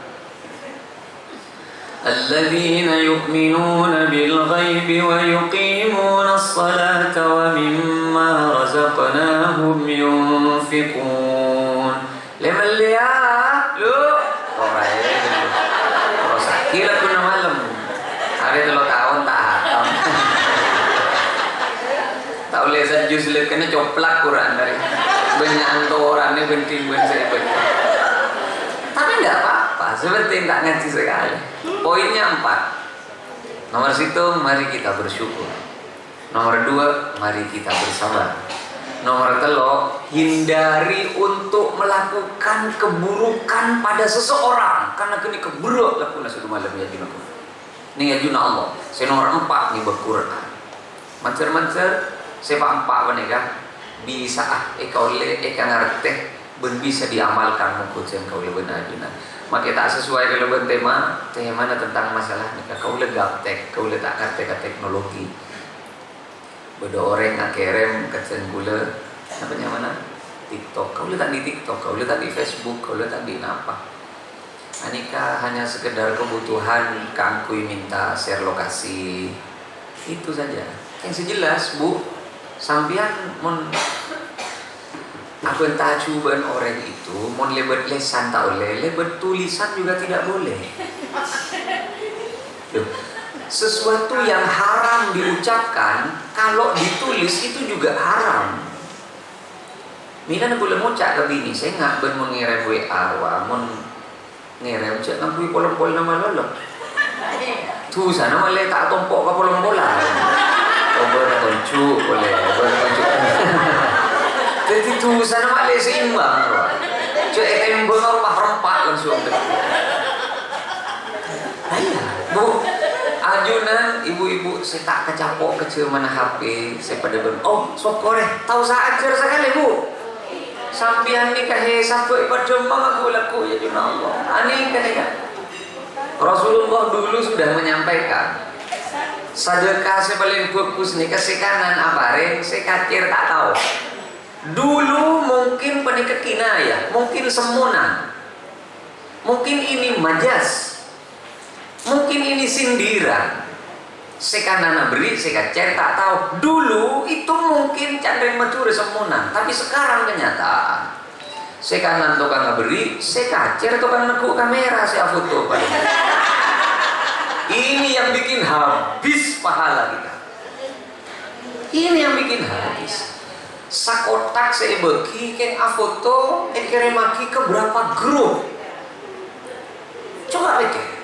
Alladzina yu'minuna bil ghaibi wa yuqimuna as-salata wa mimma razaqnahum yunfiqun. Level dia. Lu terus laku malam. Hari 3 tahun tak hatam. Tak boleh sajus kena coplak Quran dari banyak antoran ni penting saya baca. Tapi tidak apa-apa, seperti tak ngaji sekali. Poinnya 4. Nomor 1, mari kita bersyukur. Nomor 2, mari kita bersabar. Nomor 3, hindari untuk melakukan keburukan pada seseorang karena kini keburuk lakuna sudah malam ya junaku. Ini ya juna Allah. Saya nomor 4 ni berquran. Mancer sepak 4 wanita bisa kau le ngerti ben bisa diamalkan mungkin kau le benar juna. Maka tak sesuai kalau tema tentang masalah nikah. Kau le gaptek, kau le tak ngerti teknologi. Beda orang ngakerem kecen gula namanya mana TikTok. Kau lihat di TikTok, kau lihat di Facebook, kau lihat di apa? Anika hanya sekedar kebutuhan kangkui minta share lokasi itu saja. Yang sejelas bu, sampian mon aku entah cobaan orang itu mon lebat lesan tak boleh, lebat tulisan juga tidak boleh. Duh. Sesuatu yang haram diucapkan kalau ditulis itu juga haram. Mina nak boleh mucak ke bini, saya ngak ben mengirim WA, mun ngirim cak ngakui polong-polong nama lolo. Tu sana malah tak tompok ke polong bola. Ober koncu boleh, ober koncu. Jadi tu sana malah seimbang. Cak etem bengor rempah langsung. Ayah, bu. Ajunan ibu-ibu saya tak kecapok kecil mana HP saya pada oh sokore tahu saya ajar sekali bu sampian nikah sampai pada aku laku ya juna Allah ani kan Rasulullah dulu sudah menyampaikan sedekah saya paling fokus nikah sekanan apare saya kacir tak tahu dulu mungkin penikat kinayah mungkin semunan mungkin ini majas mungkin ini sindiran. Sekarang beri, saya tak tahu. Dulu itu mungkin candring macuri semunan, tapi sekarang kenyataan. Sekarang tukang beri, saya kacer tukang nekuk kamera, saya foto. Ini yang bikin habis pahala kita. Ini yang bikin habis. Sakotak saya bagi, keng foto, kirim lagi ke berapa grup. Coba pikir.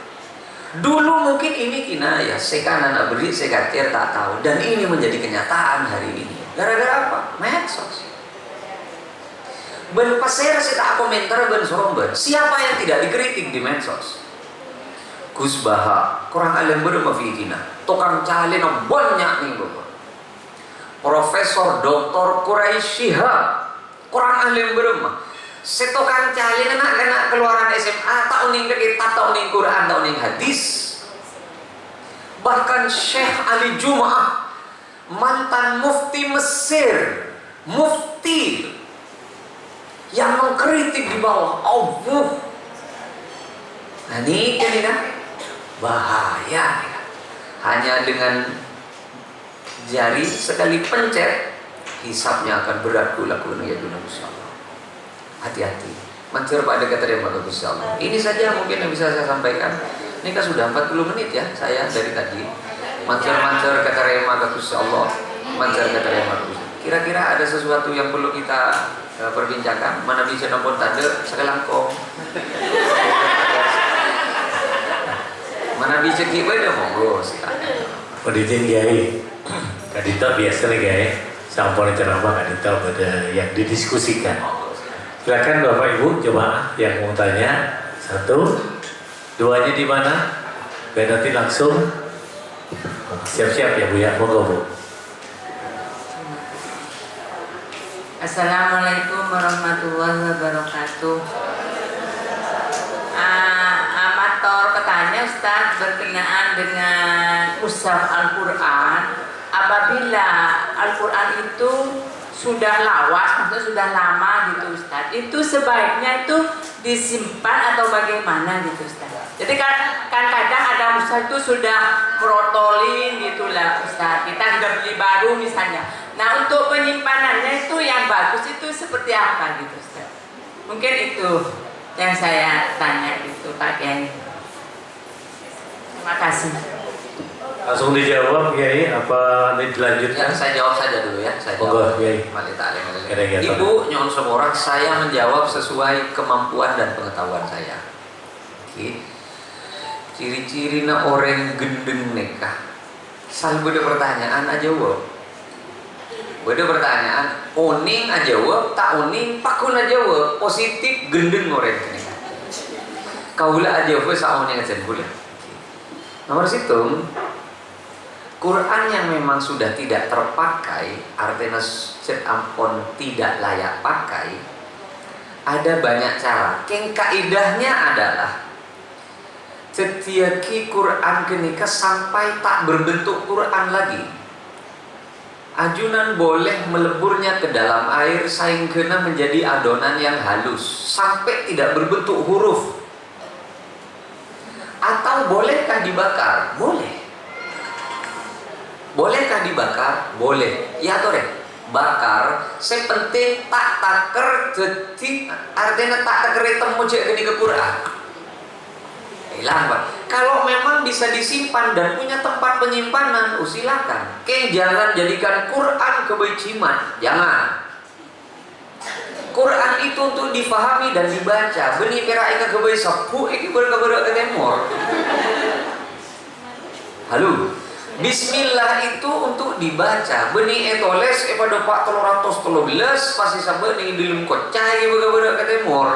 Dulu mungkin ini kinayah, sekarang anak beri, saya kacir tak tahu. Dan ini menjadi kenyataan hari ini. Gara-gara apa? Medsos. Ben pasir saya tak komentar ben soromben. Siapa yang tidak dikritik di medsos? Gus Baha, kurang alim berapa fikina. Tukang calin banyak nih bapak. Profesor Dr. Quraisy Shihab, kurang alim berapa. Setokan cali kena keluaran SMA tak uning kitab tak uning Quran tak uning hadis. Bahkan Syekh Ali Jum'ah mantan mufti Mesir, mufti yang mengkritik di bawah Allah. Nah ini kan bahaya. Hanya dengan jari sekali pencet hisapnya akan berat kula ya dunia Allah. Hati-hati mancer pada keterima Gusti Allah. Ini saja mungkin yang bisa saya sampaikan. Ini kan sudah 40 menit ya saya dari tadi. Mancer keterima Gusti Allah. Mancer keterima Gusti. Kira-kira ada sesuatu yang perlu kita perbincangkan? Mana bisa nombor tanda sekelangkong. Mana bisa kita ada monggo silakan. Pendidikan Kiai, kadita biasa nih Kiai, sampun ceramah kadita pada yang didiskusikan. Silakan Bapak Ibu jemaah yang mau tanya, satu, duanya di mana? Biar nanti langsung siap-siap ya Bu ya, monggo Bu. Assalamualaikum warahmatullahi wabarakatuh. Amator petanya Ustaz berkenaan dengan mushaf Al-Quran. Apabila Al-Quran itu sudah lawas, maksudnya sudah lama gitu Ustaz, itu sebaiknya itu disimpan atau bagaimana gitu Ustaz? Jadi kan kadang ada mushaf itu sudah protolin gitulah Ustaz, kita sudah beli baru misalnya. Nah untuk penyimpanannya itu yang bagus itu seperti apa gitu Ustaz? Mungkin itu yang saya tanya gitu Pak Kiai. Terima kasih. Langsung dijawab Kiai, apa ini dilanjutkan? Ya, saya jawab saja dulu ya. Saya jawab. Ibu nyon seorang, saya menjawab sesuai kemampuan dan pengetahuan saya. Oke. Ciri-ciri na orang gendeng nekah. Sal beda pertanyaan aja jawab. Beda pertanyaan, oning aja jawab, tak oning pakun aja jawab. Positif gendeng orang nekah. Kaulah aja jawab saoning aja boleh. Nomor situng Quran yang memang sudah tidak terpakai, artinya set ampon tidak layak pakai, ada banyak cara. Keng kaidahnya adalah setiaki Quran kenika sampai tak berbentuk Quran lagi. Ajunan boleh meleburnya ke dalam air sehingga menjadi adonan yang halus sampai tidak berbentuk huruf. Atau bolehkah dibakar? Boleh. Bolehkah dibakar? Boleh. Ya atau bakar. Sepenting tak taker jadi artinya tak taker temu cek gini ke Quran. Hilang Pak. Kalau memang bisa disimpan dan punya tempat penyimpanan, silakan. Jangan jadikan Quran kebencian. Jangan. Quran itu untuk difahami dan dibaca. Benih perak ika kebai sapu iki berkabar ke temor. Halo. Bismillah itu untuk dibaca. Benih etoles pada Pak 313 pasti sampai ning dilem kocai berkabar ke temor.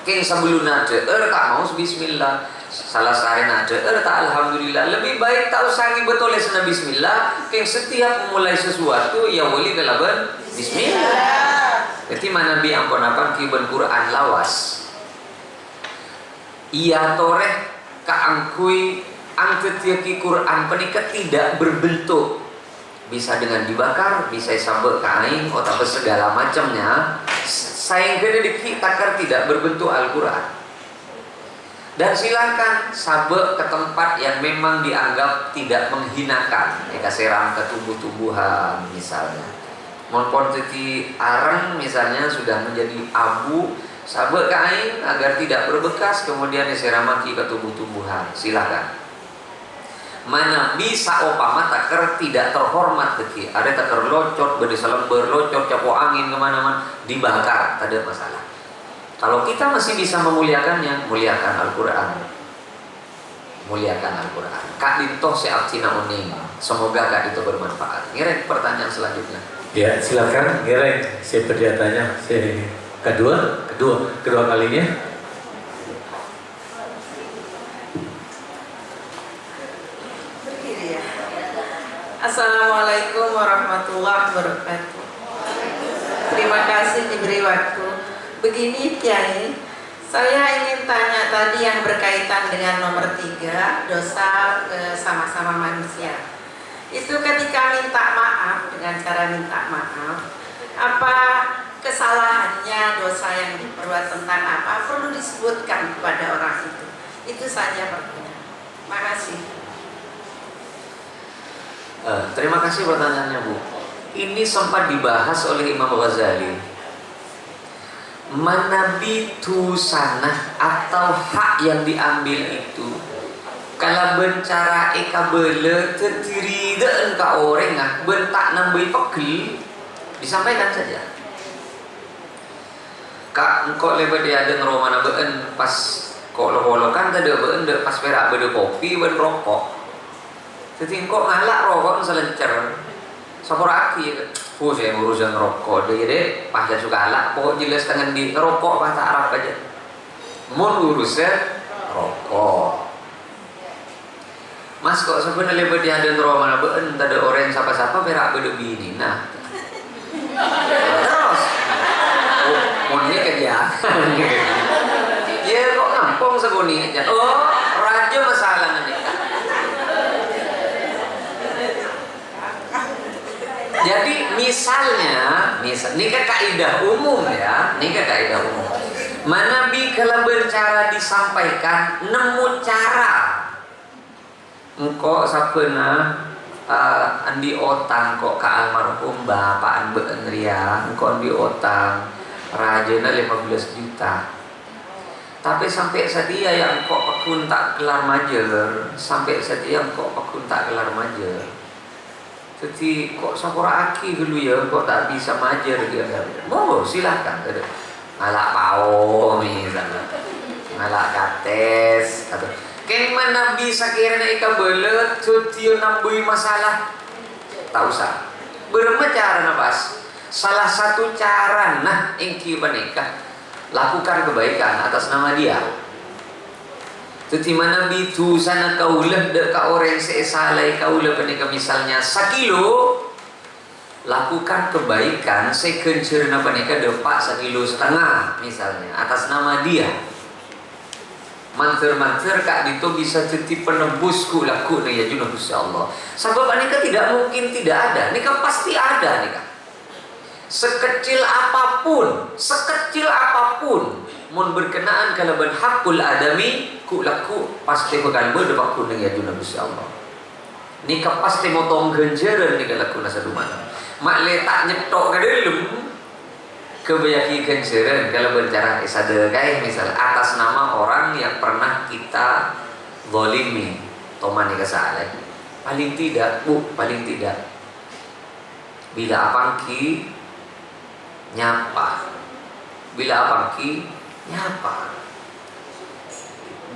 Keng sebelumnya tak mau bismillah. Salah saya tak alhamdulillah. Lebih baik tak usah betoles na bismillah. Keng setiap memulai sesuatu ya boleh kalaban bismillah. Jadi mana Nabi ampun kiban Quran lawas. Ia toreh kaangkui angketiaki Quran penikat tidak berbentuk. Bisa dengan dibakar, bisa sambal kain, atau segala macamnya. Sayang kena takar tidak berbentuk Al-Quran. Dan silakan sabek ke tempat yang memang dianggap tidak menghinakan. Serang ke tumbuh-tumbuhan misalnya. Monpon teti arang misalnya sudah menjadi abu, sabek kain agar tidak berbekas, kemudian diseramaki ke tumbuh-tumbuhan. Silakan. Mana bisa opama takar tidak terhormat teki. Ada takar locot, berdesalam berlocot, capo angin kemana-mana, dibakar, tak ada masalah. Kalau kita masih bisa memuliakannya, muliakan Al-Quran. Muliakan Al-Quran. Kak Dintoh seakcina uning. Semoga Kak itu bermanfaat. Ngerek pertanyaan selanjutnya. Ya silakan, Ngereng. Saya tanya, kedua kalinya. Berdiri ya. Assalamualaikum warahmatullahi wabarakatuh. Terima kasih diberi waktu. Begini Kiai, saya ingin tanya tadi yang berkaitan dengan nomor 3, dosa sama-sama manusia. Itu ketika minta maaf, dengan cara minta maaf, apa kesalahannya, dosa yang diperbuat tentang apa, perlu disebutkan kepada orang itu. Itu saja pertanyaan. Terima kasih. Terima kasih pertanyaannya Bu. Ini sempat dibahas oleh Imam Ghazali. Manabitu sanah atau hak yang diambil itu kalau bencara eka bela tertiri dan ka orang bentak nambai pekil disampaikan saja. Kak engkau lebar dia ada ngeromana beun pas kok lo-lokan tadi beun pas perak beda kopi ben rokok. Jadi engkau ngalak rokok selencer. Saporaki ya. Oh saya urusan rokok deh pas dia suka alak pokok jelas tangan di rokok bahasa Arab aja. Mun urusan rokok. Mas kok sebenarnya lebar dia ada ngeromana beun tadi orang siapa-siapa perak beda bini. Nah. Terus monnya ke dia. Ya kok ngampung seguni aja. Oh, raja masalah nanti. Jadi misalnya, ini kan kaidah umum ya, ini kan kaidah umum. Manabi kalau bercara disampaikan nemu cara. Engkau sapena andi otang kok ke almarhum bapak beun ria, engkau andi otang rajana 15 juta. Tapi sampai sedia yang engkau pakun tak kelar majer, sampai sedia engkau pakun tak kelar majer. Jadi kok sapora aki dulu ya, kok tak bisa majer dia. Monggo silahkan. Ngalak pao misalnya, ngalak kates atau keng mana bisa kira ika belet, cuci nambui masalah. Tak usah. Berapa cara nabas? Salah satu cara nah engki menikah lakukan kebaikan atas nama dia. Jadi mana bitu sana kaulah dek ka orang sesalai kaulah penika misalnya 1 kilo lakukan kebaikan sekencerna penika depak 1,5 kilo misalnya atas nama dia. Manter-manter kak itu bisa jadi penebusku laku nih ya junah Allah. Sebab penika tidak mungkin tidak ada, nika pasti ada nika. Sekecil apapun mun berkenaan kalau berhakul adami ku laku pasti bakal berdepak kuning ya junah Allah. Nika pasti motong genjeran nika laku nasa dumana. Mak letak nyetok ke dalam kebayaki genjeran kalau berbicara isada guys misal atas nama orang yang pernah kita zalimi toman nika salah. Paling tidak bila apangki nyapa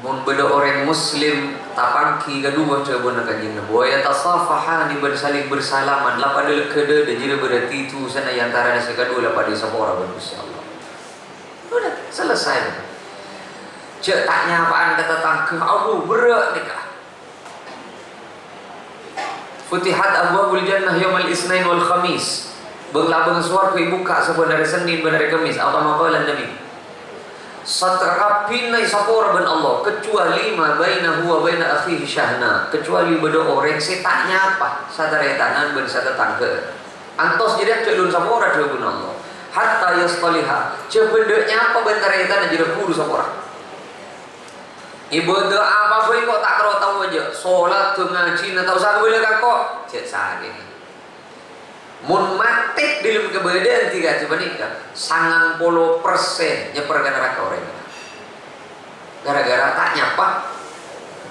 mun beda orang muslim tapangki kedua coba nak kanjeng Nabi ya tasafahan saling bersalaman la pada kede de jira berarti itu sana yang antara nasi kedua la pada sapora insyaallah udah selesai cek tak nyapaan kata tangke aduh berat nikah futihat abwabul jannah yaumul isnain wal khamis Bang suar ke buka sebenarnya Senin benar Kamis atau maqalan Nabi. Satrapinai sapor ben Allah kecuali ma bainahu wa baina akhihi syahna kecuali beda orang setaknya apa sadaretanan ben sadatangke. Antos jadi celun sapora celun Allah. Hatta yastaliha cependeknya apa bentaretan jadi kudu sapora. Ibadah apa kok tak tahu aja. Salat ngaji atau sak boleh kok cek sage. Mun matik di dalam keberadaan tiga coba nikah 90% nyeperkan neraka orang gara-gara tak nyapa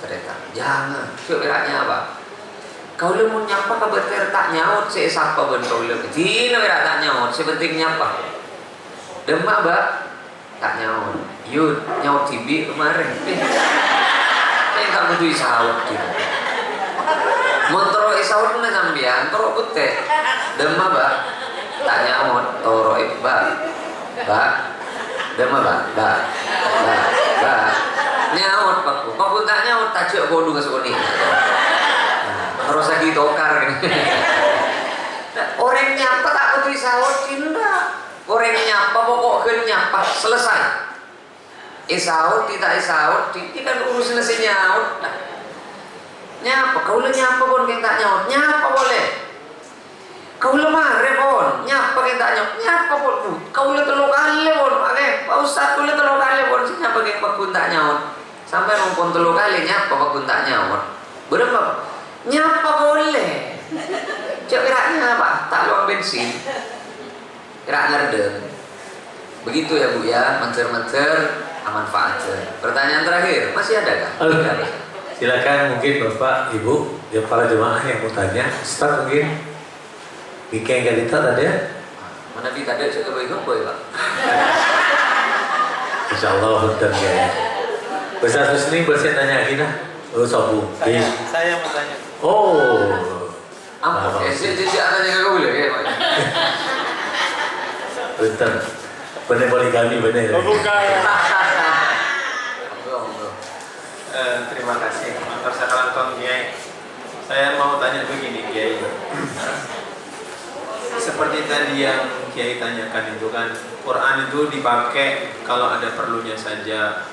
ternyata jangan coba apa kau lu mau nyapa kebetulan tak nyaut saya sapa bentuk lu kecil tak nyaut sepenting nyapa demak mbak tak nyaut yud nyaut tibi kemarin saya tak butuh isaut gitu montoro isaut mana sambian toro putih demam mbak tak nyaut toro mbak demam mbak nyaut paku tak nyaut tak cek bodoh kesuni terus lagi tokar orang nyapa tak butuh isaut cinta orang nyapa pokoknya nyapa selesai isaut tidak isaut kan urusan si nyaut nyapa kau le nyapa pun kita nyaut nyapa boleh kau le mare pun nyapa kita nyapa pun kau le telur kali pun Pak Ustaz kau le telur kali pun nyapa kita pakun tak nyaut sampai numpun telur kali nyapa pakun tak nyaut berapa nyapa boleh Cek geraknya apa? Tak luang bensin. Gerak ngerdeng. Begitu ya Bu ya, mencer-mencer manfaatnya. Pertanyaan terakhir, masih ada kah? Silakan mungkin Bapak, Ibu, ya para jemaah yang mau tanya. Ustaz mungkin bikin kadita tadi ya? Mana di tadi saya coba ikut boy Pak. Insya Allah betul ya. Ustaz Husni bersih tanya kita. Oh sobu. Saya mau tanya. Oh. Ampun, jadi ada yang kau boleh ya Pak. Betul. Benar poligami benar. Bukan. Monggo. Terima kasih. Matur sakalangkong Kiai. Saya mau tanya begini Kiai. Seperti tadi yang Kiai tanyakan itu kan, Quran itu dipakai kalau ada perlunya saja.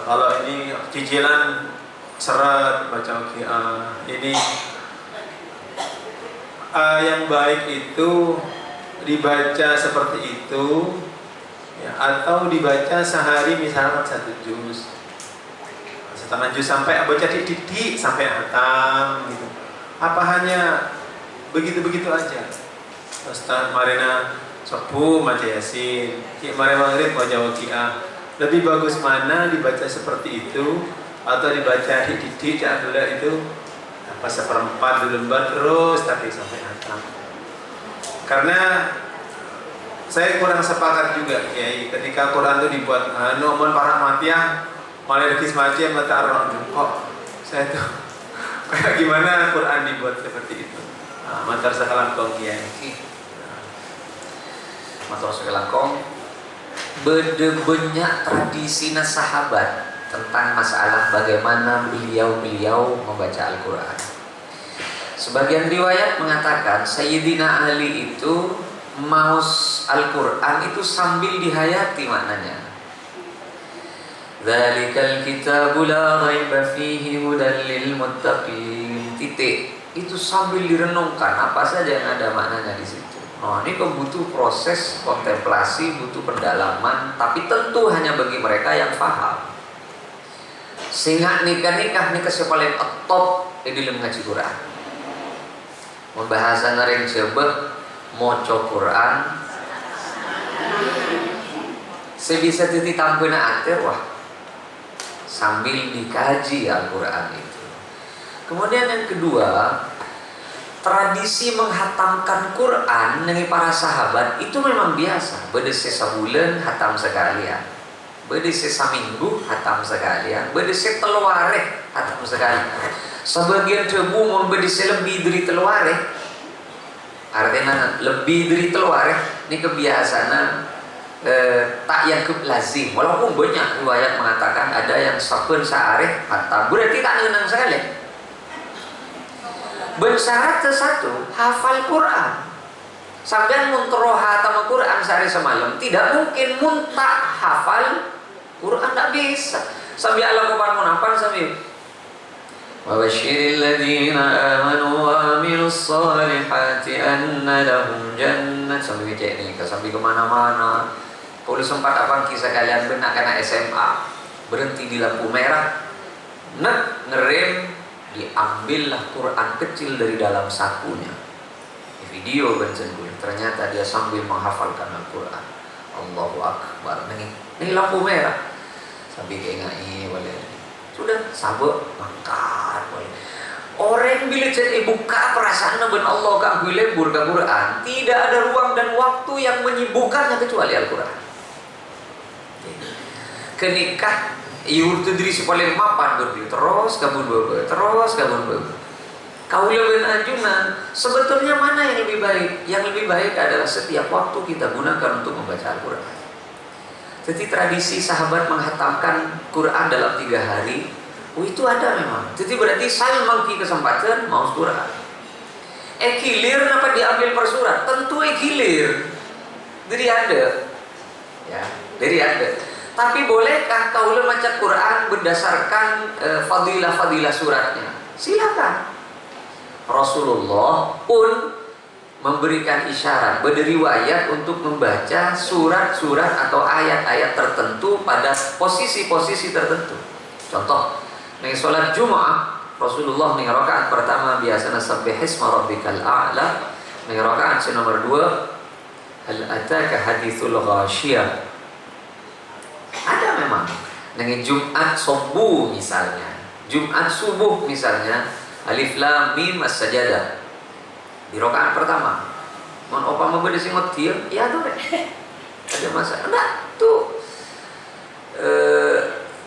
Kalau ini cicilan seret baca ini yang baik itu dibaca seperti itu ya, atau dibaca sehari misalkan 1 juz, setengah juz sampai baca didik sampai hatam gitu. Apa hanya begitu-begitu aja? Ustaz marina subuh maca Yasin, mari maghrib baca Waqiah. Lebih bagus mana dibaca seperti itu atau dibaca didik adalah itu apa seperempat lembar terus tapi sampai hatam? Karena saya kurang sepakat juga Kiai ketika Quran itu dibuat nomor para matiah malah kismati mata arroh kok saya tuh kayak gimana Quran dibuat seperti itu. Matar sakalangkong Kiai. Matur sakalangkong. Banyak tradisi sahabat tentang masalah bagaimana beliau membaca Al-Quran. Sebagian riwayat mengatakan Sayyidina Ali itu maus Al-Quran itu sambil dihayati maknanya. Dzalikal kitabu la raiba fihi hudan lil muttaqin. Titik. Itu sambil direnungkan apa saja yang ada maknanya di situ. Nah, ini butuh proses kontemplasi, butuh pendalaman, tapi tentu hanya bagi mereka yang paham. Sehingga nikah paling top di dalam ngaji Quran. Membahasan ring sebab moco Quran sebisa titik tampuna akhir wah sambil dikaji Al-Quran itu. Kemudian yang kedua, tradisi menghatamkan Quran dengan para sahabat itu memang biasa. Beda sesabulan hatam sekalian, beda sesaminggu hatam sekalian, beda seteluare hatam sekalian. Sebagian tebu mau beda lebih dari teluare. Artinya lebih dari teluare ini kebiasaan tak yang lazim. Walaupun banyak riwayat mengatakan ada yang saben saare hatam. Berarti tak ngenang sekali. Bersyarat satu hafal Quran. Sampai muntroh hatam Quran sehari semalam tidak mungkin muntah hafal Quran, tak bisa. Sambil Allah kupan munapan sambil Wabashiril ladhina amanu wa amilus salihati anna lahum jannat. Sambil cek nih, sambil kemana-mana. Kalau sempat apa kisah kalian benak kena SMA berhenti di lampu merah, ngerem, diambillah Quran kecil dari dalam sakunya. Di video bencengkul, ternyata dia sambil menghafalkan Al-Quran. Allahu Akbar. Ini lampu merah. Sambil keingai boleh. Sudah sabuk mangkat boleh. Orang bila jadi buka perasaan ben Allah kang boleh burga Quran, tidak ada ruang dan waktu yang menyibukkannya kecuali Al-Quran. Kenikah iur tu diri si paling mapan berbi terus kabun bebe terus kabun bebe. Kau lebih anjunan sebetulnya mana yang lebih baik? Yang lebih baik adalah setiap waktu kita gunakan untuk membaca Al-Quran. Jadi tradisi sahabat menghatamkan Quran dalam 3 hari, itu ada memang. Jadi berarti saya mangki kesempatan mau Quran. Gilir apa diambil per surat? Tentu gilir. Jadi ada, ya, dari ada. Tapi bolehkah kau membaca Quran berdasarkan fadilah-fadilah suratnya? Silakan. Rasulullah pun memberikan isyarat beriwayat untuk membaca surat-surat atau ayat-ayat tertentu pada posisi-posisi tertentu. Contoh, nih sholat Jumat Rasulullah ning rakaat pertama biasana sabbihisma rabbikal a'la, ning rakaat nomor 2 hal ataka hadithul ghasyiyah. Ada memang dengan Jumat subuh misalnya, Jumat subuh misalnya, alif lam mim as-sajadah di rakaat pertama. Mon opa mau beda sing ngerti ya tuh deh. Ada masa enggak tuh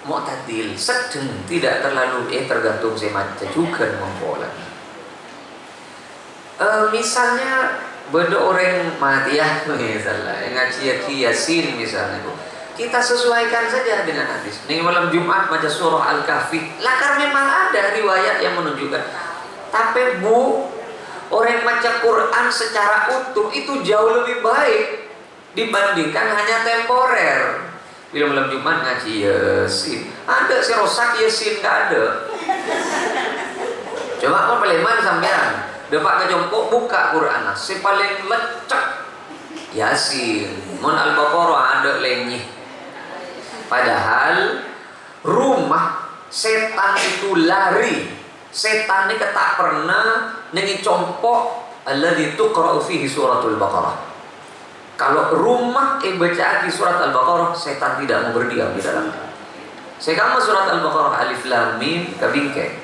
mu'tadil, sedang, tidak terlalu tergantung semacam juga mempola. Misalnya beda orang mati ya misalnya ngaji Yasin misalnya bu, kita sesuaikan saja dengan hadis. Nih malam Jumat baca surah Al-Kahfi, lakar memang ada riwayat yang menunjukkan. Tapi bu, orang baca Quran secara utuh itu jauh lebih baik dibandingkan hanya temporer. Bila malam Jumat ngaji Yasin, ada si rosak Yasin nggak ada. Coba apa peleman sampean, depak ke jongkok buka Quran, si paling lecek Yasin, mun Al-Baqarah ada lenyih. Padahal rumah setan itu lari, setan ini tak pernah nengi compok alladzi tuqra'u fihi suratul Baqarah. Kalau rumah baca di surat Al-Baqarah, setan tidak mau berdiam di dalamnya. Sekamu surat Al-Baqarah alif lam mim kabingkeng.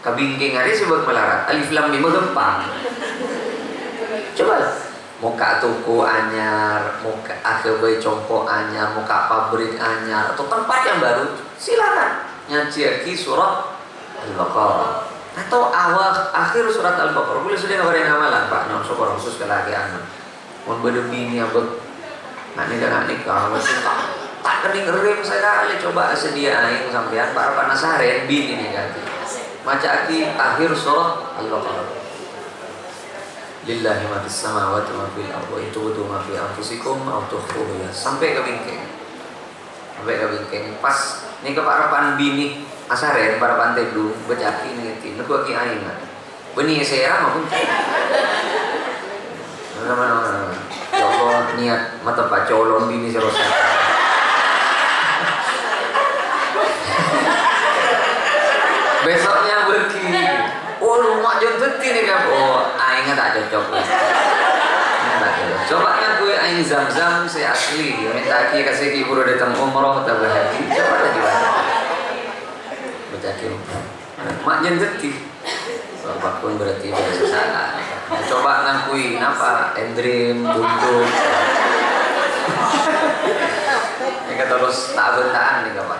Kabingkeng hari sebab melarat. Alif lam mim gempang. Coba muka toko anyar, muka akhirnya compok anyar, muka pabrik anyar atau tempat yang baru, silakan nyaci surat Al-Baqarah atau awal akhir surat Al-Baqarah. Boleh sudah ngabarin amalan Pak, non syukur khusus ke lagi anak. Mun berdemi ni abang, nak nikah masih tak kening rem sekali. Coba sediain sampean para penasaran bini ni ganti. Maca di akhir surah Al-Baqarah. Lillahi ma fis samawati wa ma fil ardi wa tu'tu ma fi anfusikum aw tukhfuhu sampai ke bingkeng. Sampai ke bingkeng pas ni ke parapan bini asaren parapan tedu baca ini ngerti. Nego ki aing. Beni saya maupun mana ya Allah niat mata pacolon bini serosa. Besoknya pergi, oh rumah jam teti nih kan, oh aing tak cocok. Coba kan gue aing zam-zam saya asli, minta ki kasih ki buru datang umroh tak berhaji, coba lagi baca ki, mak jam teti, apapun berarti berasa salah. Coba ngakui apa endrim buntung ini kata terus tak bentaan nih kawan.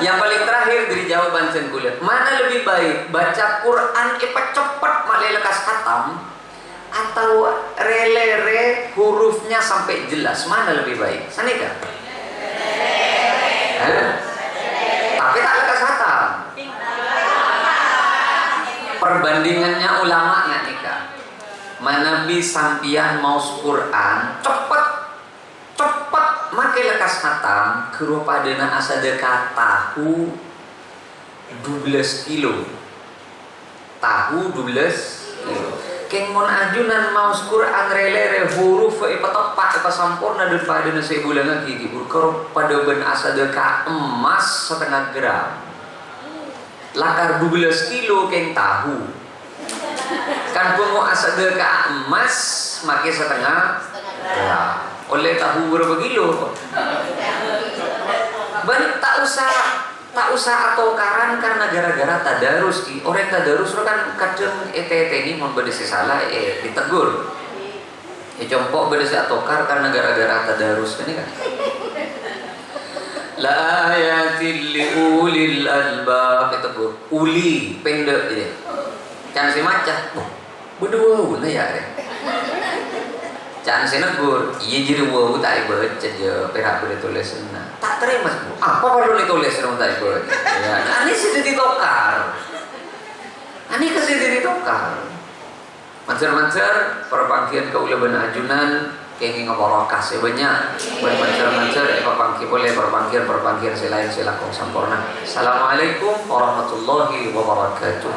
Yang paling terakhir dari jawaban sen kuliah, mana lebih baik baca Quran cepat malah lekas khatam atau relere hurufnya sampai jelas, mana lebih baik? Sanika tapi tak lekas khatam. Perbandingannya ulamanya nikah, mana bi sampian mau Quran cepet makai lekas khatam kerupadana asa dekat tahu 12 kilo tahu 12 kilo keng mon ajunan mau Quran relere huruf tepat sampurna daripada nasi bulan lagi kerupada ben asa dekat emas 1/2 gram lakar 12 kilo keng tahu kan gua mau asa dekat emas makai 1/2 gram oleh tahu berapa kilo balik tak usah atau karan karena gara-gara tadarus orang tadarus kan kadang ini mau berdesi salah ditegur compok berdesi atau karena gara-gara tadarus kan kan la ayatil liulil albab ditegur uli pendek jadi jangan si macah berdua lah ya jangan saya negur, iya jadi wow tak ibadah je, perah boleh tulis nah. Tak terima, apa kalau ditulis orang tak ibadah? Ya, ani sih ditokar, ani kasih ditokar. Mancer-mancer perpangkian keulaban ajunan, kenging ngaporokas ya banyak. Mancer-mancer perpangki boleh perpangkian selain silakan sempurna. Assalamualaikum warahmatullahi wabarakatuh.